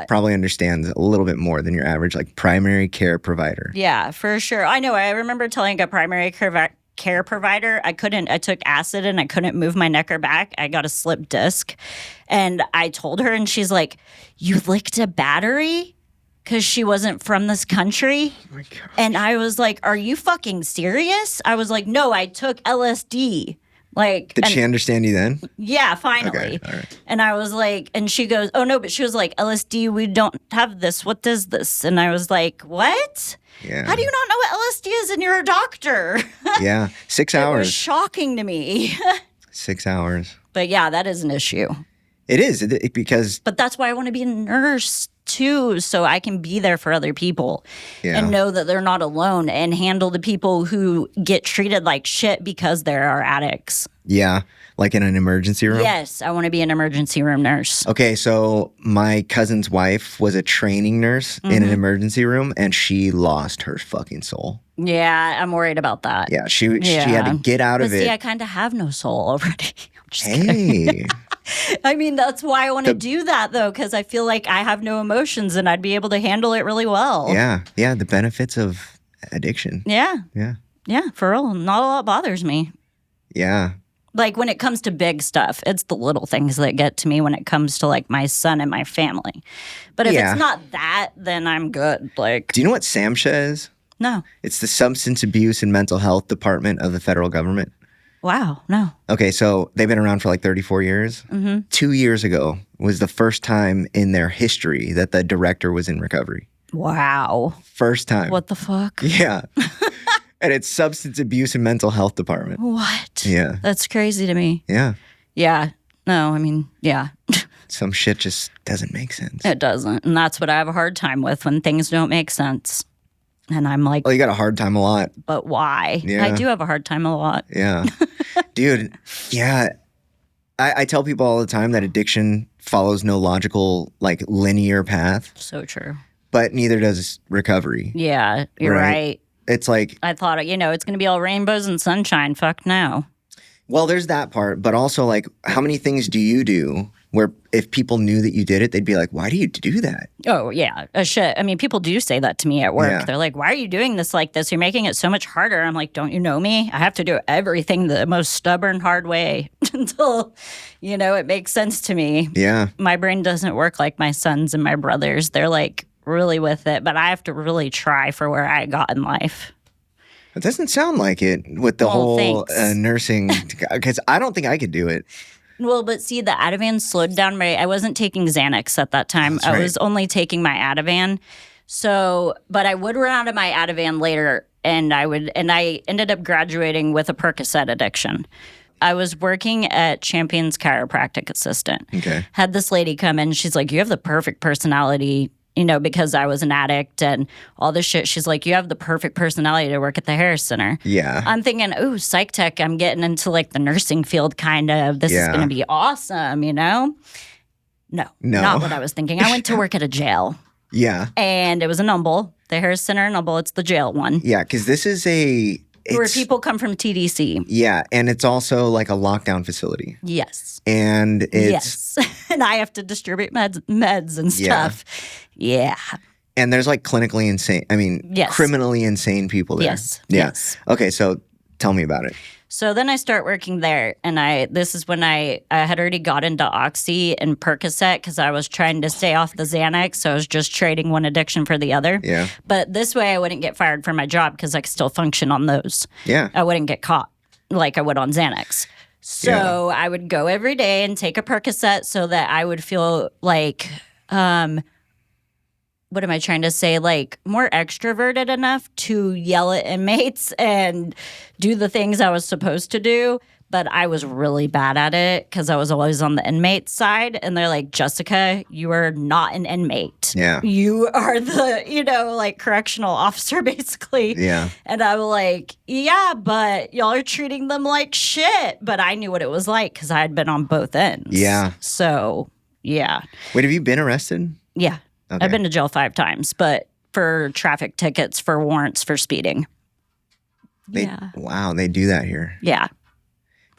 probably understands a little bit more than your average primary care provider. Yeah, for sure. I know. I remember telling a primary care provider I took acid and I couldn't move my neck or back. I got a slip disc. And I told her, and she's like, you licked a battery? Because she wasn't from this country. Oh my gosh. And I was like, are you fucking serious? I was like, no, I took LSD. Did she understand you then? Yeah, finally. Okay, all right. And I was like, and she goes, oh no, but she was like, LSD, we don't have this. What is this? And I was like, what? Yeah. How do you not know what LSD is and you're a doctor? Yeah, 6 It hours. was shocking to me. 6 hours. But yeah, that is an issue. It is, because... But that's why I want to be a nurse too, so I can be there for other people and know that they're not alone and handle the people who get treated like shit because they are addicts. Yeah, in an emergency room? Yes, I want to be an emergency room nurse. Okay, so my cousin's wife was a training nurse in an emergency room, and she lost her fucking soul. Yeah, I'm worried about that. Yeah, she had to get out of it. See, I kind of have no soul already. I'm just Hey. kidding. I mean, that's why I want to do that, though, because I feel like I have no emotions and I'd be able to handle it really well. Yeah, the benefits of addiction. Yeah. Yeah. Yeah, for real. Not a lot bothers me. Yeah. When it comes to big stuff, it's the little things that get to me when it comes to, my son and my family. But if it's not that, then I'm good. Do you know what SAMHSA is? No. It's the Substance Abuse and Mental Health Department of the federal government. Wow, no. Okay, so they've been around for 34 years. 2 years ago was the first time in their history that the director was in recovery. Wow. First time. What the fuck? Yeah. And it's Substance Abuse and Mental Health Department. What? Yeah. That's crazy to me. Yeah. Yeah. No, I mean, yeah. Some shit just doesn't make sense. It doesn't. And that's what I have a hard time with, when things don't make sense. And I'm like, Well, you got a hard time a lot. but why? Yeah. I do have a hard time a lot. Yeah. Dude, yeah. I tell people all the time that addiction follows no logical, linear path, So true. but neither does recovery. Yeah, you're right. It's I thought, it's going to be all rainbows and sunshine. Fuck no. well, there's that part, but also, how many things do you do where if people knew that you did it, they'd be like, why do you do that? Oh, yeah. Shit. I mean, people do say that to me at work. Yeah. They're like, why are you doing this like this? You're making it so much harder. I'm like, don't you know me? I have to do everything the most stubborn, hard way until, it makes sense to me. Yeah. My brain doesn't work like my sons and my brothers. They're really with it, but I have to really try for where I got in life. It doesn't sound like it with the whole thanks. nursing, because I don't think I could do it. Well, but see, the Ativan slowed down I wasn't taking Xanax at that time. That's I right. was only taking my Ativan. So, but I would run out of my Ativan later, and I ended up graduating with a Percocet addiction. I was working at Champion's Chiropractic Assistant. Okay. Had this lady come in, she's like, you have the perfect personality, because I was an addict and all this shit. She's like, you have the perfect personality to work at the Harris Center. Yeah. I'm thinking, ooh, psych tech, I'm getting into like the nursing field kind of. This is going to be awesome, No, not what I was thinking. I went to work at a jail. Yeah. And it was in Humble, the Harris Center in Humble. It's the jail one. Yeah, because this is where people come from TDC. Yeah, and it's also like a lockdown facility. Yes. And it's... Yes. And I have to distribute meds and stuff. Yeah. And there's like clinically insane, criminally insane people there. Yes. Yeah. Yes. Okay, so tell me about it. So then I start working there, and this is when I had already got into Oxy and Percocet because I was trying to stay off the Xanax, so I was just trading one addiction for the other. Yeah. But this way I wouldn't get fired from my job because I could still function on those. Yeah. I wouldn't get caught like I would on Xanax. So I would go every day and take a Percocet so that I would feel like what am I trying to say? Like more extroverted enough to yell at inmates and do the things I was supposed to do. But I was really bad at it because I was always on the inmate side. And they're like, Jessica, you are not an inmate. Yeah. You are the, correctional officer, basically. Yeah. And I was like, yeah, but y'all are treating them like shit. But I knew what it was like because I had been on both ends. Yeah. So, yeah. Wait, have you been arrested? Yeah. Okay. I've been to jail 5 times, but for traffic tickets, for warrants, for speeding. Wow, they do that here. Yeah.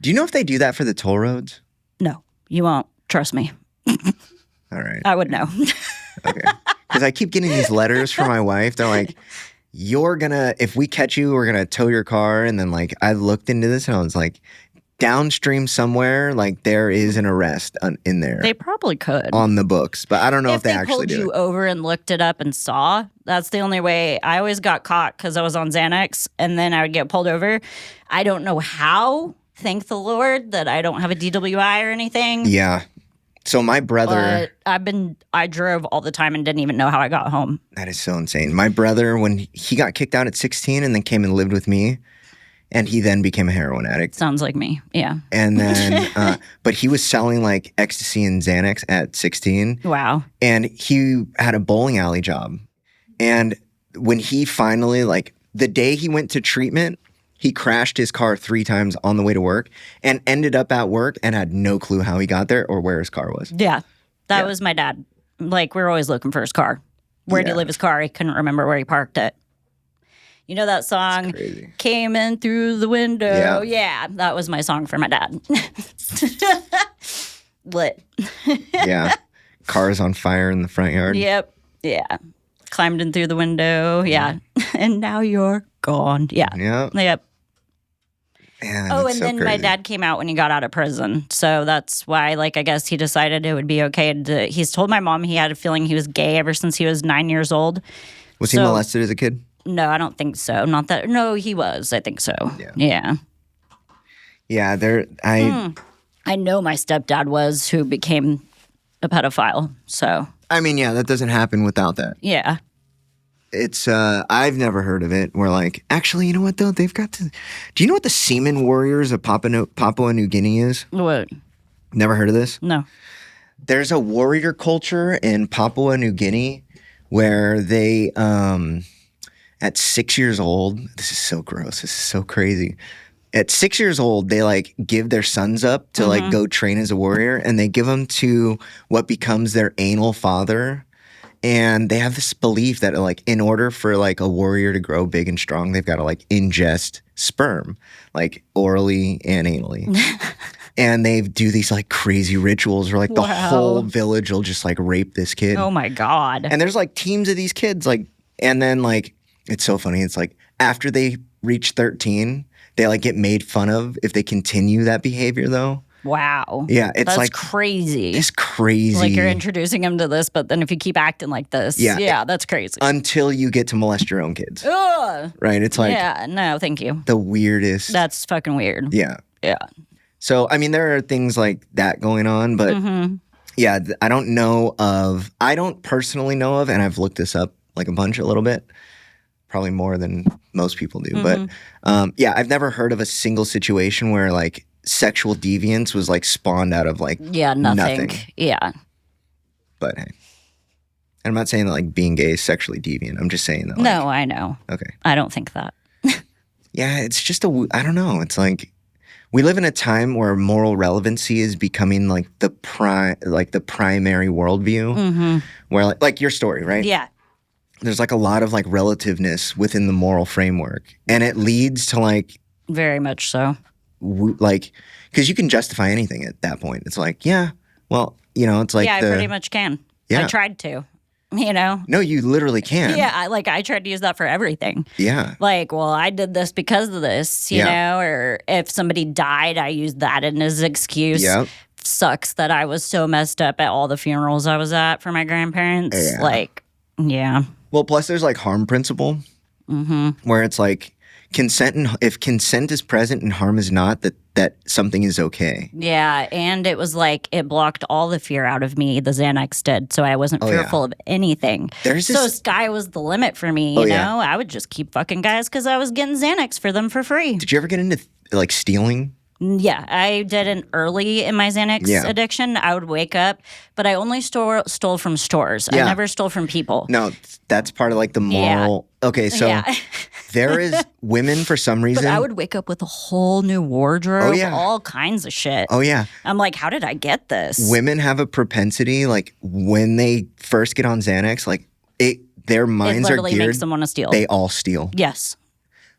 Do you know if they do that for the toll roads? No, you won't. Trust me. All right. I would know. Okay. Because I keep getting these letters from my wife. They're like, if we catch you, we're going to tow your car. And then I looked into this and I was like, downstream somewhere, there is an arrest in there. They probably could. On the books, but I don't know if they actually do pulled you over and looked it up and saw. That's the only way. I always got caught because I was on Xanax, and then I would get pulled over. I don't know how. Thank the Lord that I don't have a DWI or anything. Yeah. So my brother... But I drove all the time and didn't even know how I got home. That is so insane. My brother, when he got kicked out at 16 and then came and lived with me, and he then became a heroin addict. Sounds like me, yeah. And then, but he was selling ecstasy and Xanax at 16. Wow. And he had a bowling alley job. And when he finally, the day he went to treatment, he crashed his car 3 times on the way to work and ended up at work and had no clue how he got there or where his car was. Yeah. That was my dad. We were always looking for his car. Where'd he leave his car? He couldn't remember where he parked it. You know that song, Came In Through the Window? Yeah, that was my song for my dad. Lit. Yeah. Cars on fire in the front yard. Yep. Yeah. Climbed in through the window. Yeah. And now you're gone. Yeah. Yep. Man, and then my dad came out when he got out of prison. So that's why, I guess he decided it would be okay he's told my mom he had a feeling he was gay ever since he was 9 years old. Was he molested as a kid? No, I don't think so. Not that. No, he was. I think so. Yeah. Yeah. I know my stepdad was, who became a pedophile. So. That doesn't happen without that. Yeah. It's, I've never heard of it. We're actually, you know what, though? They've got to. Do you know what the Seaman Warriors of Papua New Guinea is? What? Never heard of this? No. There's a warrior culture in Papua New Guinea where they, at 6 years old, this is so gross. This is so crazy. At 6 years old, they give their sons up to go train as a warrior, and they give them to what becomes their anal father. And they have this belief that in order for a warrior to grow big and strong, they've got to ingest sperm, orally and anally. And they do these crazy rituals where the whole village will just rape this kid. Oh my God. And there's teams of these kids and then it's so funny. It's after they reach 13, they get made fun of if they continue that behavior though. Wow. Yeah, it's That's like crazy. it's crazy. Like you're introducing him to this, but then if you keep acting like this, yeah, that's crazy. Until you get to molest your own kids. Ugh. Right? It's like yeah, no, thank you. the weirdest. That's fucking weird. Yeah. Yeah. So, I mean, there are things like that going on, but yeah, I don't personally know of, and I've looked this up like a little bit, probably more than most people do. But yeah, I've never heard of a single situation where like sexual deviance was like spawned out of like nothing. Yeah. But hey, I'm not saying that like being gay is sexually deviant. I'm just saying that. Like, No, I know. Okay. I don't think that. Yeah, it's just I don't know. It's like we live in a time where moral relevancy is becoming like the primary worldview. Where like your story, right? Yeah. There's like a lot of like relativeness within the moral framework, and it leads to like very much so. Like, because you can justify anything at that point. It's like, yeah, well, you know, it's like I pretty much can. Yeah. I tried to. You know? No, you literally can. Yeah, I tried to use that for everything. Yeah. Like, well, I did this because of this, you know? Or if somebody died, I used that as an excuse. Yep. Sucks that I was so messed up at all the funerals I was at for my grandparents. Yeah. Like, yeah. Well, plus there's like harm principle, where it's like if consent is present and harm is not, that something is okay. Yeah, and it was like it blocked all the fear out of me, the Xanax did, so I wasn't fearful of anything. So sky was the limit for me, you know? I would just keep fucking guys because I was getting Xanax for them for free. Did you ever get into like stealing? Yeah, I did it early in my Xanax addiction. I would wake up, but I only stole from stores. I never stole from people. No, that's part of like the moral. Yeah. Okay, so there is women for some reason. But I would wake up with a whole new wardrobe, all kinds of shit. Oh, yeah. I'm like, how did I get this? Women have a propensity, like when they first get on Xanax, like their minds are geared. It literally makes them want to steal. They all steal. Yes.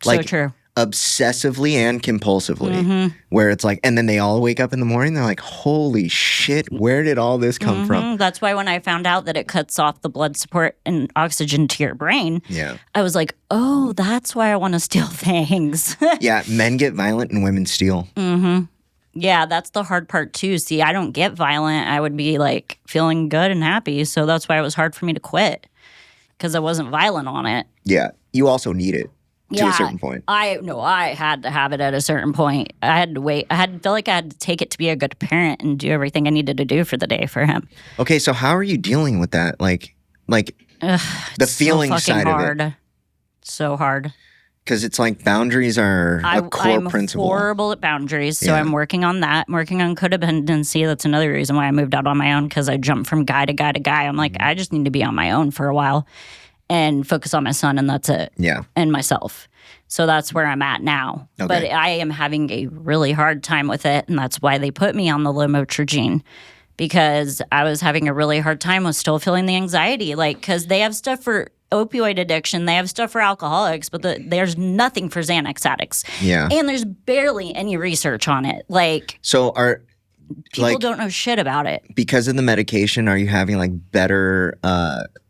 Like, so true. Obsessively and compulsively, where it's like, and then they all wake up in the morning, they're like, holy shit, where did all this come from? That's why when I found out that it cuts off the blood support and oxygen to your brain, I was like, oh, that's why I want to steal things. Yeah, men get violent and women steal. Yeah, that's the hard part too. See, I don't get violent. I would be like feeling good and happy. So that's why it was hard for me to quit because I wasn't violent on it. Yeah, you also need it. To a certain point. I had to have it at a certain point. I had to wait. I feel like I had to take it to be a good parent and do everything I needed to do for the day for him. Okay, so how are you dealing with that? Like the feeling side hard. of it. So hard. Because it's like boundaries are a core principle. I'm horrible at boundaries, so I'm working on that. I'm working on codependency. That's another reason why I moved out on my own, because I jumped from guy to guy to guy. I'm like, I just need to be on my own for a while and focus on my son, and that's it. Yeah. And myself. So that's where I'm at now. Okay. But I am having a really hard time with it, and that's why they put me on the lamotrigine, because I was having a really hard time with still feeling the anxiety. Like, because they have stuff for opioid addiction, they have stuff for alcoholics, but there's nothing for Xanax addicts. Yeah. And there's barely any research on it. Like, so people don't know shit about it. Because of the medication, are you having like better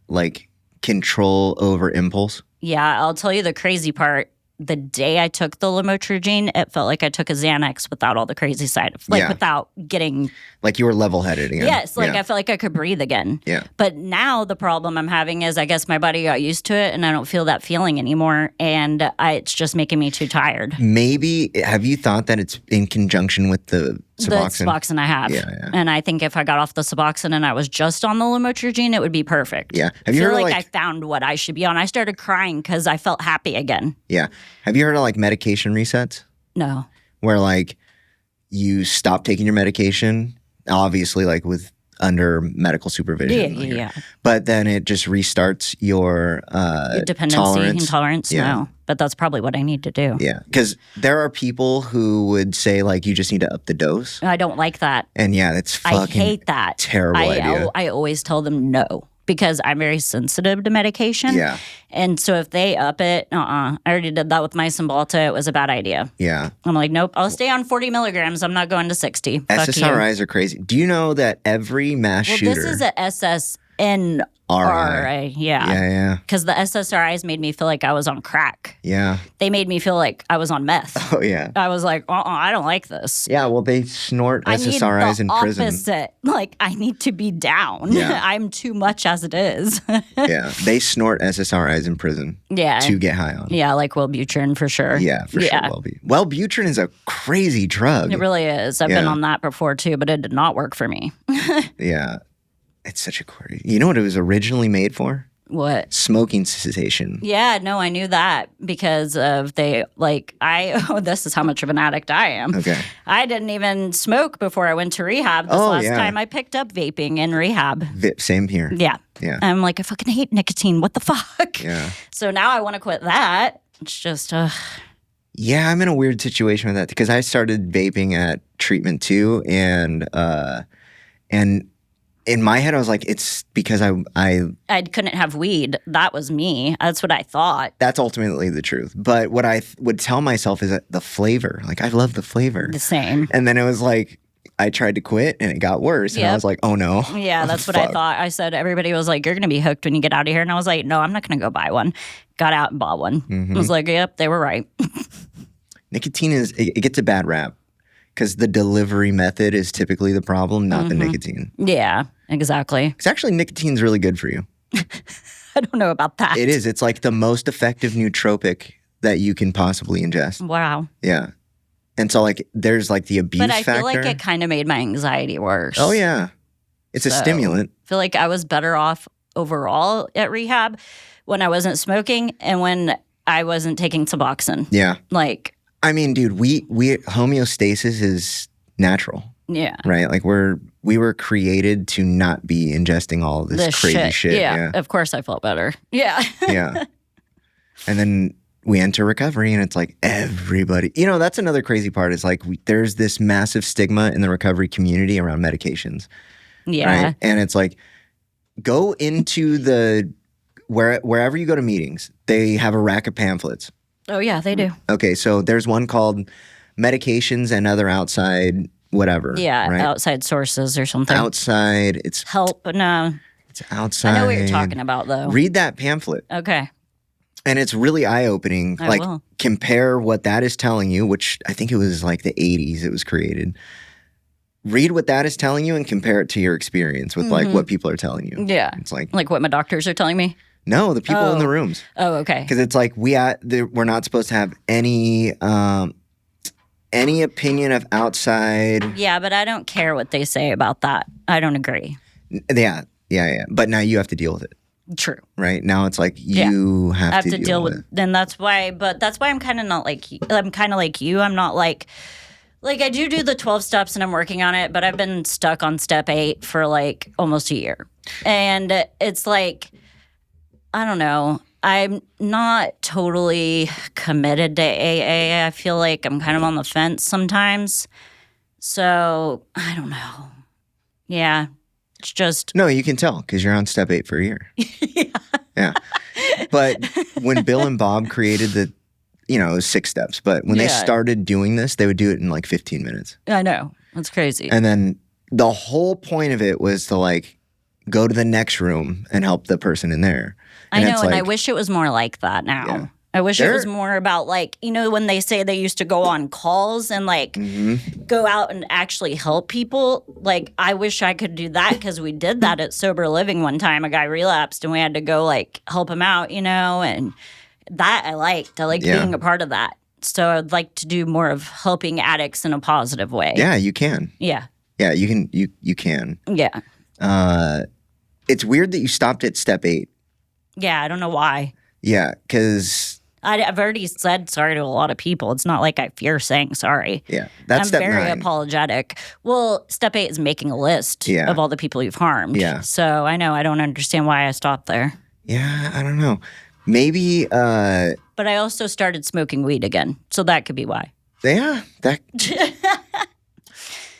like control over impulse? Yeah, I'll tell you the crazy part. The day I took the lamotrigine, it felt like I took a Xanax without all the crazy side of, without getting... Like you were level-headed again. Yes, I felt like I could breathe again. Yeah. But now the problem I'm having is I guess my body got used to it and I don't feel that feeling anymore, and it's just making me too tired. Maybe, have you thought that it's in conjunction with the Suboxone? The Suboxone I have. Yeah. And I think if I got off the Suboxone and I was just on the lamotrigine, it would be perfect. Yeah. I feel like I found what I should be on. I started crying because I felt happy again. Yeah. Have you heard of like medication resets? No. Where like you stop taking your medication, obviously like under medical supervision. Yeah. But then it just restarts your dependency, intolerance. Yeah. No. But that's probably what I need to do. Yeah. Because there are people who would say like you just need to up the dose. I don't like that. And yeah, that's fucking I hate that. Terrible idea. I always tell them no, because I'm very sensitive to medication. Yeah. And so if they up it, I already did that with my Cymbalta. It was a bad idea. Yeah. I'm like, nope, I'll stay on 40 milligrams. I'm not going to 60. SSRIs are crazy. Do you know that every mass shooter... This is a SSNRI. RI. Yeah. Yeah. Because the SSRIs made me feel like I was on crack. Yeah. They made me feel like I was on meth. Oh, yeah. I was like, I don't like this. Yeah, well, they snort SSRIs in prison. Opposite. Like, I need to be down. Yeah. I'm too much as it is. Yeah, they snort SSRIs in prison to get high on. Yeah, like Wellbutrin for sure. Yeah, for sure. Wellbutrin is a crazy drug. It really is. I've been on that before too, but it did not work for me. Yeah. It's such a crazy. You know what it was originally made for? What? Smoking cessation. Yeah, no, I knew that because of this is how much of an addict I am. Okay. I didn't even smoke before I went to rehab. This last time I picked up vaping in rehab. Same here. Yeah. Yeah. I'm like, I fucking hate nicotine. What the fuck? Yeah. So now I want to quit that. It's just, Yeah, I'm in a weird situation with that because I started vaping at treatment too, and in my head, I was like, it's because I couldn't have weed. That was me. That's what I thought. That's ultimately the truth. But what I would tell myself is that the flavor, like I love the flavor. The same. And then it was like, I tried to quit and it got worse. And I was like, oh no. Yeah, that's what I thought. I said, everybody was like, you're going to be hooked when you get out of here. And I was like, no, I'm not going to go buy one. Got out and bought one. I was like, yep, they were right. Nicotine it gets a bad rap because the delivery method is typically the problem, not the nicotine. Yeah. Exactly. Because actually, nicotine's really good for you. I don't know about that. It is. It's like the most effective nootropic that you can possibly ingest. Wow. Yeah. And so, like, there's like the abuse factor. But I feel like it kind of made my anxiety worse. Oh, yeah. It's a stimulant. I feel like I was better off overall at rehab when I wasn't smoking and when I wasn't taking Suboxone. Yeah. Like. I mean, dude, we homeostasis is natural. Yeah. Right? Like we were created to not be ingesting all of this crazy shit. Yeah. Of course I felt better. Yeah. Yeah. And then we enter recovery and it's like everybody, that's another crazy part is like there's this massive stigma in the recovery community around medications. Yeah. Right? And it's like go into wherever you go to meetings, they have a rack of pamphlets. Oh yeah, they do. Okay, so there's one called Medications and Other Outside Whatever. Yeah, right? Outside sources or something. Outside, it's help. No, it's outside. I know what you're talking about, though. Read that pamphlet. Okay. And it's really eye-opening. I will. Compare what that is telling you, which I think it was like the 80s it was created. Read what that is telling you and compare it to your experience with like what people are telling you. Yeah. It's like what my doctors are telling me? No, the people in the rooms. Oh, okay. Because it's like we're not supposed to have any opinion of outside. Yeah, but I don't care what they say about that. I don't agree. Yeah. But now you have to deal with it. True. Right? Now it's like you have to deal with it. Then that's why I'm kind of not like I'm kind of like you. I'm not like I do the 12 steps and I'm working on it, but I've been stuck on step 8 for like almost a year. And it's like I don't know. I'm not totally committed to AA. I feel like I'm kind of on the fence sometimes. So, I don't know. Yeah. It's just. No, you can tell because you're on step 8 for a year. Yeah. But when Bill and Bob created it was 6 steps. But when they started doing this, they would do it in like 15 minutes. I know. That's crazy. And then the whole point of it was to like go to the next room and help the person in there. I know, and I wish it was more like that now. Yeah. I wish it was more about like, when they say they used to go on calls and like go out and actually help people. Like, I wish I could do that because we did that at Sober Living one time. A guy relapsed and we had to go like help him out, and that I liked. I liked being a part of that. So I'd like to do more of helping addicts in a positive way. Yeah, you can. Yeah. Yeah, you can. You can. Yeah. It's weird that you stopped at step 8. Yeah, I don't know why. Yeah, because I've already said sorry to a lot of people. It's not like I fear saying sorry. Yeah, that's step 9. I'm very apologetic. Well, step 8 is making a list of all the people you've harmed. Yeah. So I know I don't understand why I stopped there. Yeah, I don't know. Maybe. But I also started smoking weed again, so that could be why. Yeah, that.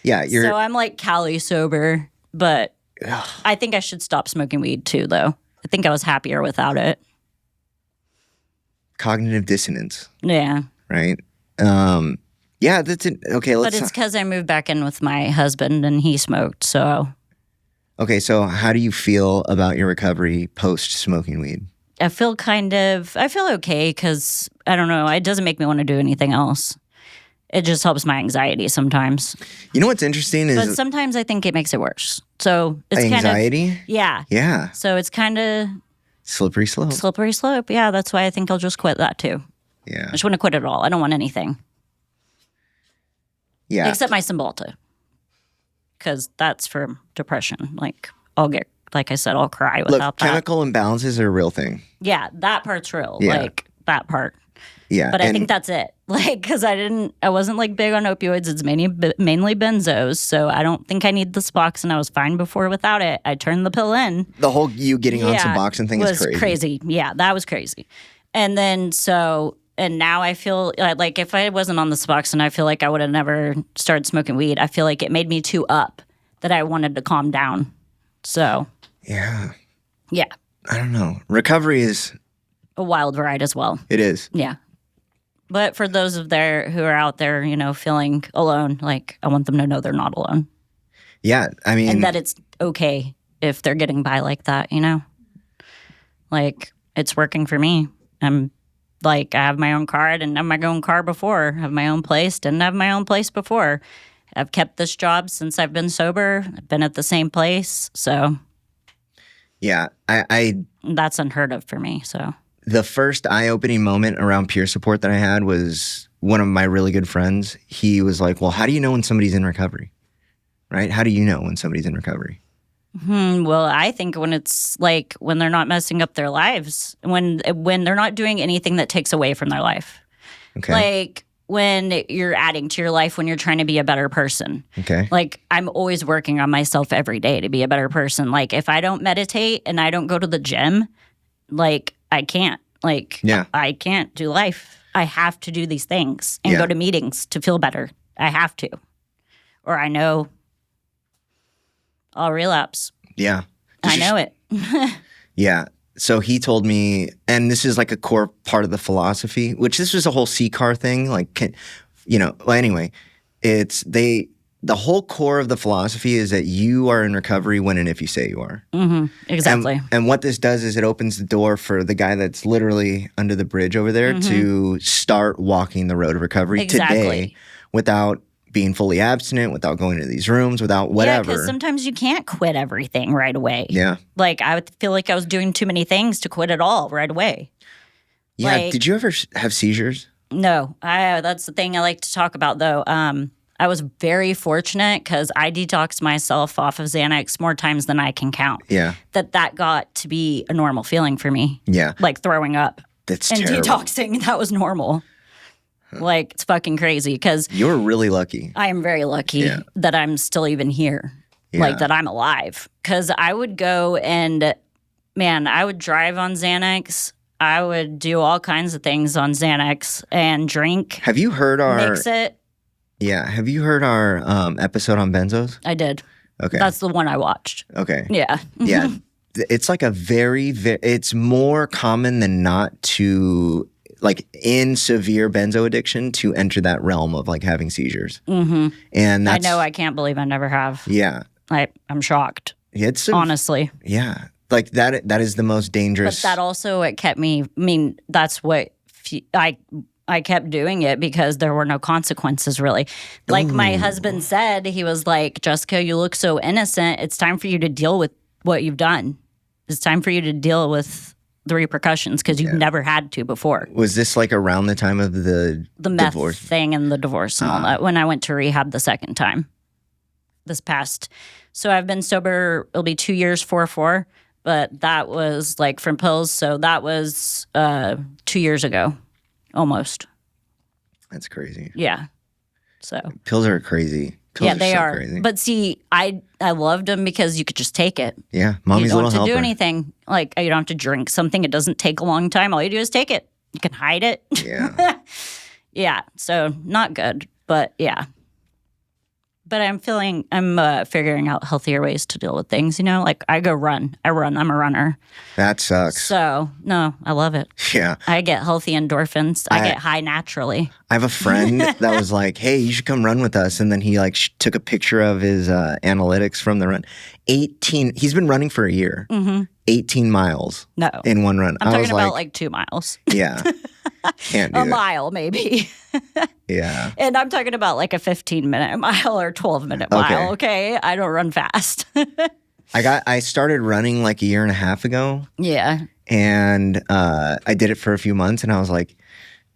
Yeah, you're. So I'm like Cali sober, but I think I should stop smoking weed too, though. I think I was happier without it. Cognitive dissonance. Yeah. Right? Yeah, that's it. Okay, But it's because I moved back in with my husband and he smoked, so. Okay, so how do you feel about your recovery post smoking weed? I feel okay because, I don't know, it doesn't make me want to do anything else. It just helps my anxiety sometimes. You know what's interesting is... But sometimes I think it makes it worse. So it's anxiety? kind of... Yeah. Yeah. So it's kind of... Slippery slope. Slippery slope. Yeah, that's why I think I'll just quit that too. Yeah. I just want to quit it all. I don't want anything. Yeah. Except my Cymbalta. Because that's for depression. Like, I'll get... Like I said, I'll cry without that. Chemical imbalances are a real thing. Yeah, that part's real. Yeah. Like, that part. Yeah. But I think that's it. Like, because I wasn't like big on opioids. It's mainly benzos. So I don't think I need the Suboxone. I was fine before without it. I turned the pill in. The whole you getting on Suboxone thing is crazy. Yeah, that was crazy. And then and now I feel like if I wasn't on the Suboxone, I feel like I would have never started smoking weed. I feel like it made me too up that I wanted to calm down. So. Yeah. Yeah. I don't know. Recovery is a wild ride as well. It is. Yeah. But for those who are out there, feeling alone, like I want them to know they're not alone. Yeah, I mean, and that it's okay if they're getting by like that, Like it's working for me. I'm like I have my own car. I didn't have my own car before. I have my own place. Didn't have my own place before. I've kept this job since I've been sober. I've been at the same place, so. Yeah, I that's unheard of for me. So. The first eye-opening moment around peer support that I had was one of my really good friends. He was like, well, how do you know when somebody's in recovery? Right? How do you know when somebody's in recovery? Well, I think when it's like when they're not messing up their lives, when they're not doing anything that takes away from their life. Okay. Like when you're adding to your life, when you're trying to be a better person. Okay. Like I'm always working on myself every day to be a better person. Like if I don't meditate and I don't go to the gym, like I can't. Like, yeah. I can't do life. I have to do these things and go to meetings to feel better. I have to. Or I know I'll relapse. Yeah. I know it. Yeah. So he told me, and this is like a core part of the philosophy, which this was a whole C-car thing. Like, well, anyway, the whole core of the philosophy is that you are in recovery when and if you say you are. Mm-hmm. Exactly. And what this does is it opens the door for the guy that's literally under the bridge over there to start walking the road of recovery today without being fully abstinent, without going to these rooms, without whatever. Yeah, because sometimes you can't quit everything right away. Yeah. Like I would feel like I was doing too many things to quit it all right away. Yeah. Like, did you ever have seizures? No. That's the thing I like to talk about, though. I was very fortunate because I detoxed myself off of Xanax more times than I can count. Yeah. That got to be a normal feeling for me. Yeah. Like throwing up. That's and terrible. Detoxing, that was normal. Like, it's fucking crazy because... You're really lucky. I am very lucky that I'm still even here. Yeah. Like, that I'm alive. Because I would go and, man, I would drive on Xanax. I would do all kinds of things on Xanax and drink. Have you heard our... Mix it. Yeah. Have you heard our episode on Benzos? I did. Okay. That's the one I watched. Okay. Yeah. Yeah. It's like a very, it's more common than not to, like in severe benzo addiction, to enter that realm of like having seizures. Mm-hmm. And that's... I know, I can't believe I never have. Yeah. I'm shocked. It's honestly. Yeah. Like that is the most dangerous. But that also, it kept me, I mean, that's what I kept doing it because there were no consequences, really. Like my husband said, he was like, Jessica, you look so innocent. It's time for you to deal with what you've done. It's time for you to deal with the repercussions because you've never had to before. Was this like around the time of the meth divorce thing and the divorce and all that when I went to rehab the second time this past. So I've been sober, it'll be 2 years, 4-4, but that was like from pills. So that was 2 years ago. Almost. That's crazy. Yeah. So pills are crazy. Pills they so are. Crazy. But see, I loved them because you could just take it. Yeah, mommy's a little helper. You don't have to do anything. Like you don't have to drink something. It doesn't take a long time. All you do is take it. You can hide it. Yeah. Yeah. So not good, but yeah. But I'm figuring out healthier ways to deal with things, like I go run. I'm a runner. That sucks. So, no, I love it. Yeah. I get healthy endorphins. I get high naturally. I have a friend that was like, hey, you should come run with us. And then he like took a picture of his analytics from the run. He's been running for a year. 18 miles in one run. I'm talking about like 2 miles. Yeah. Can't do a mile, maybe. Yeah. And I'm talking about like a 15-minute mile or 12-minute mile, okay? I don't run fast. I started running like a year and a half ago. Yeah. And I did it for a few months and I was like,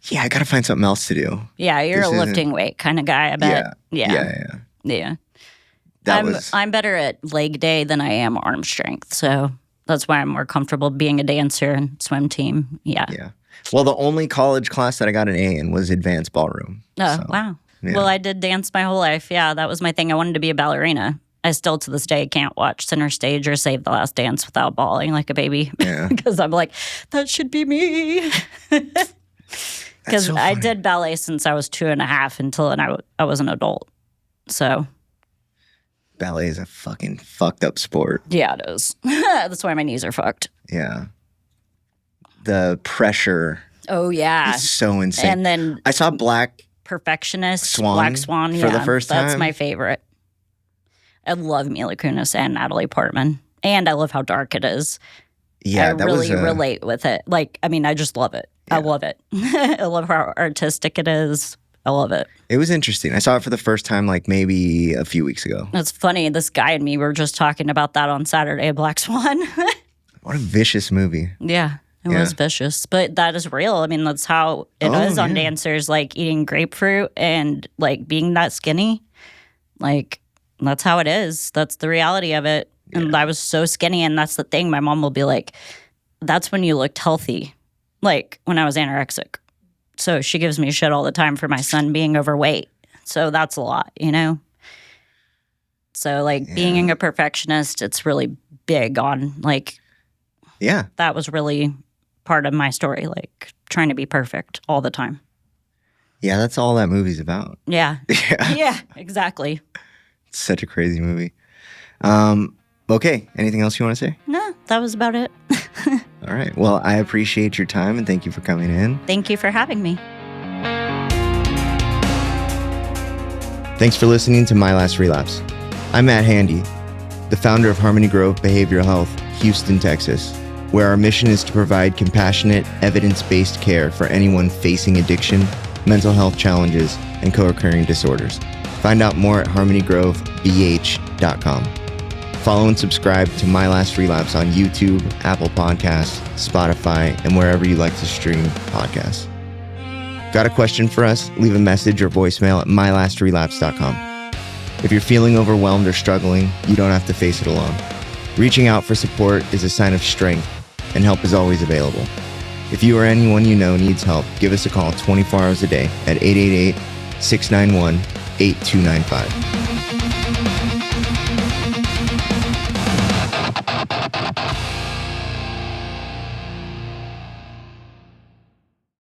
yeah, I got to find something else to do. Yeah, you're a lifting weight kind of guy, I bet. Yeah. I'm better at leg day than I am arm strength, so that's why I'm more comfortable being a dancer and swim team. Yeah. Well, the only college class that I got an A in was advanced ballroom. Oh, so, wow. Yeah. Well, I did dance my whole life. Yeah, that was my thing. I wanted to be a ballerina. I still, to this day, can't watch Center Stage or Save the Last Dance without bawling like a baby. Because I'm like, that should be me. Because so I did ballet since I was 2.5 until I was an adult. So... ballet is a fucking fucked up sport. Yeah, it is. That's why my knees are fucked. Yeah. The pressure. Oh, yeah. Is so insane. And then I saw Black Black Swan, for the first time. That's my favorite. I love Mila Kunis and Natalie Portman. And I love how dark it is. Yeah, I really relate with it. Like, I mean, I just love it. Yeah. I love it. I love how artistic it is. I love it. It was interesting. I saw it for the first time like maybe a few weeks ago. It's funny. This guy and me were just talking about that on Saturday, Black Swan. What a vicious movie. Yeah, it was vicious. But that is real. I mean, that's how it is on dancers, like eating grapefruit and like being that skinny. Like, that's how it is. That's the reality of it. Yeah. And I was so skinny, and that's the thing. My mom will be like, that's when you looked healthy. Like, when I was anorexic. So she gives me shit all the time for my son being overweight. So that's a lot, So, like, being a perfectionist, it's really big on, like... Yeah. That was really part of my story, like, trying to be perfect all the time. Yeah, that's all that movie's about. Yeah. Yeah, exactly. It's such a crazy movie. Okay, anything else you want to say? No, that was about it. All right. Well, I appreciate your time and thank you for coming in. Thank you for having me. Thanks for listening to My Last Relapse. I'm Matt Handy, the founder of Harmony Grove Behavioral Health, Houston, Texas, where our mission is to provide compassionate, evidence-based care for anyone facing addiction, mental health challenges, and co-occurring disorders. Find out more at harmonygrovebh.com. Follow and subscribe to My Last Relapse on YouTube, Apple Podcasts, Spotify, and wherever you like to stream podcasts. Got a question for us? Leave a message or voicemail at mylastrelapse.com. If you're feeling overwhelmed or struggling, you don't have to face it alone. Reaching out for support is a sign of strength, and help is always available. If you or anyone you know needs help, give us a call 24 hours a day at 888-691-8295.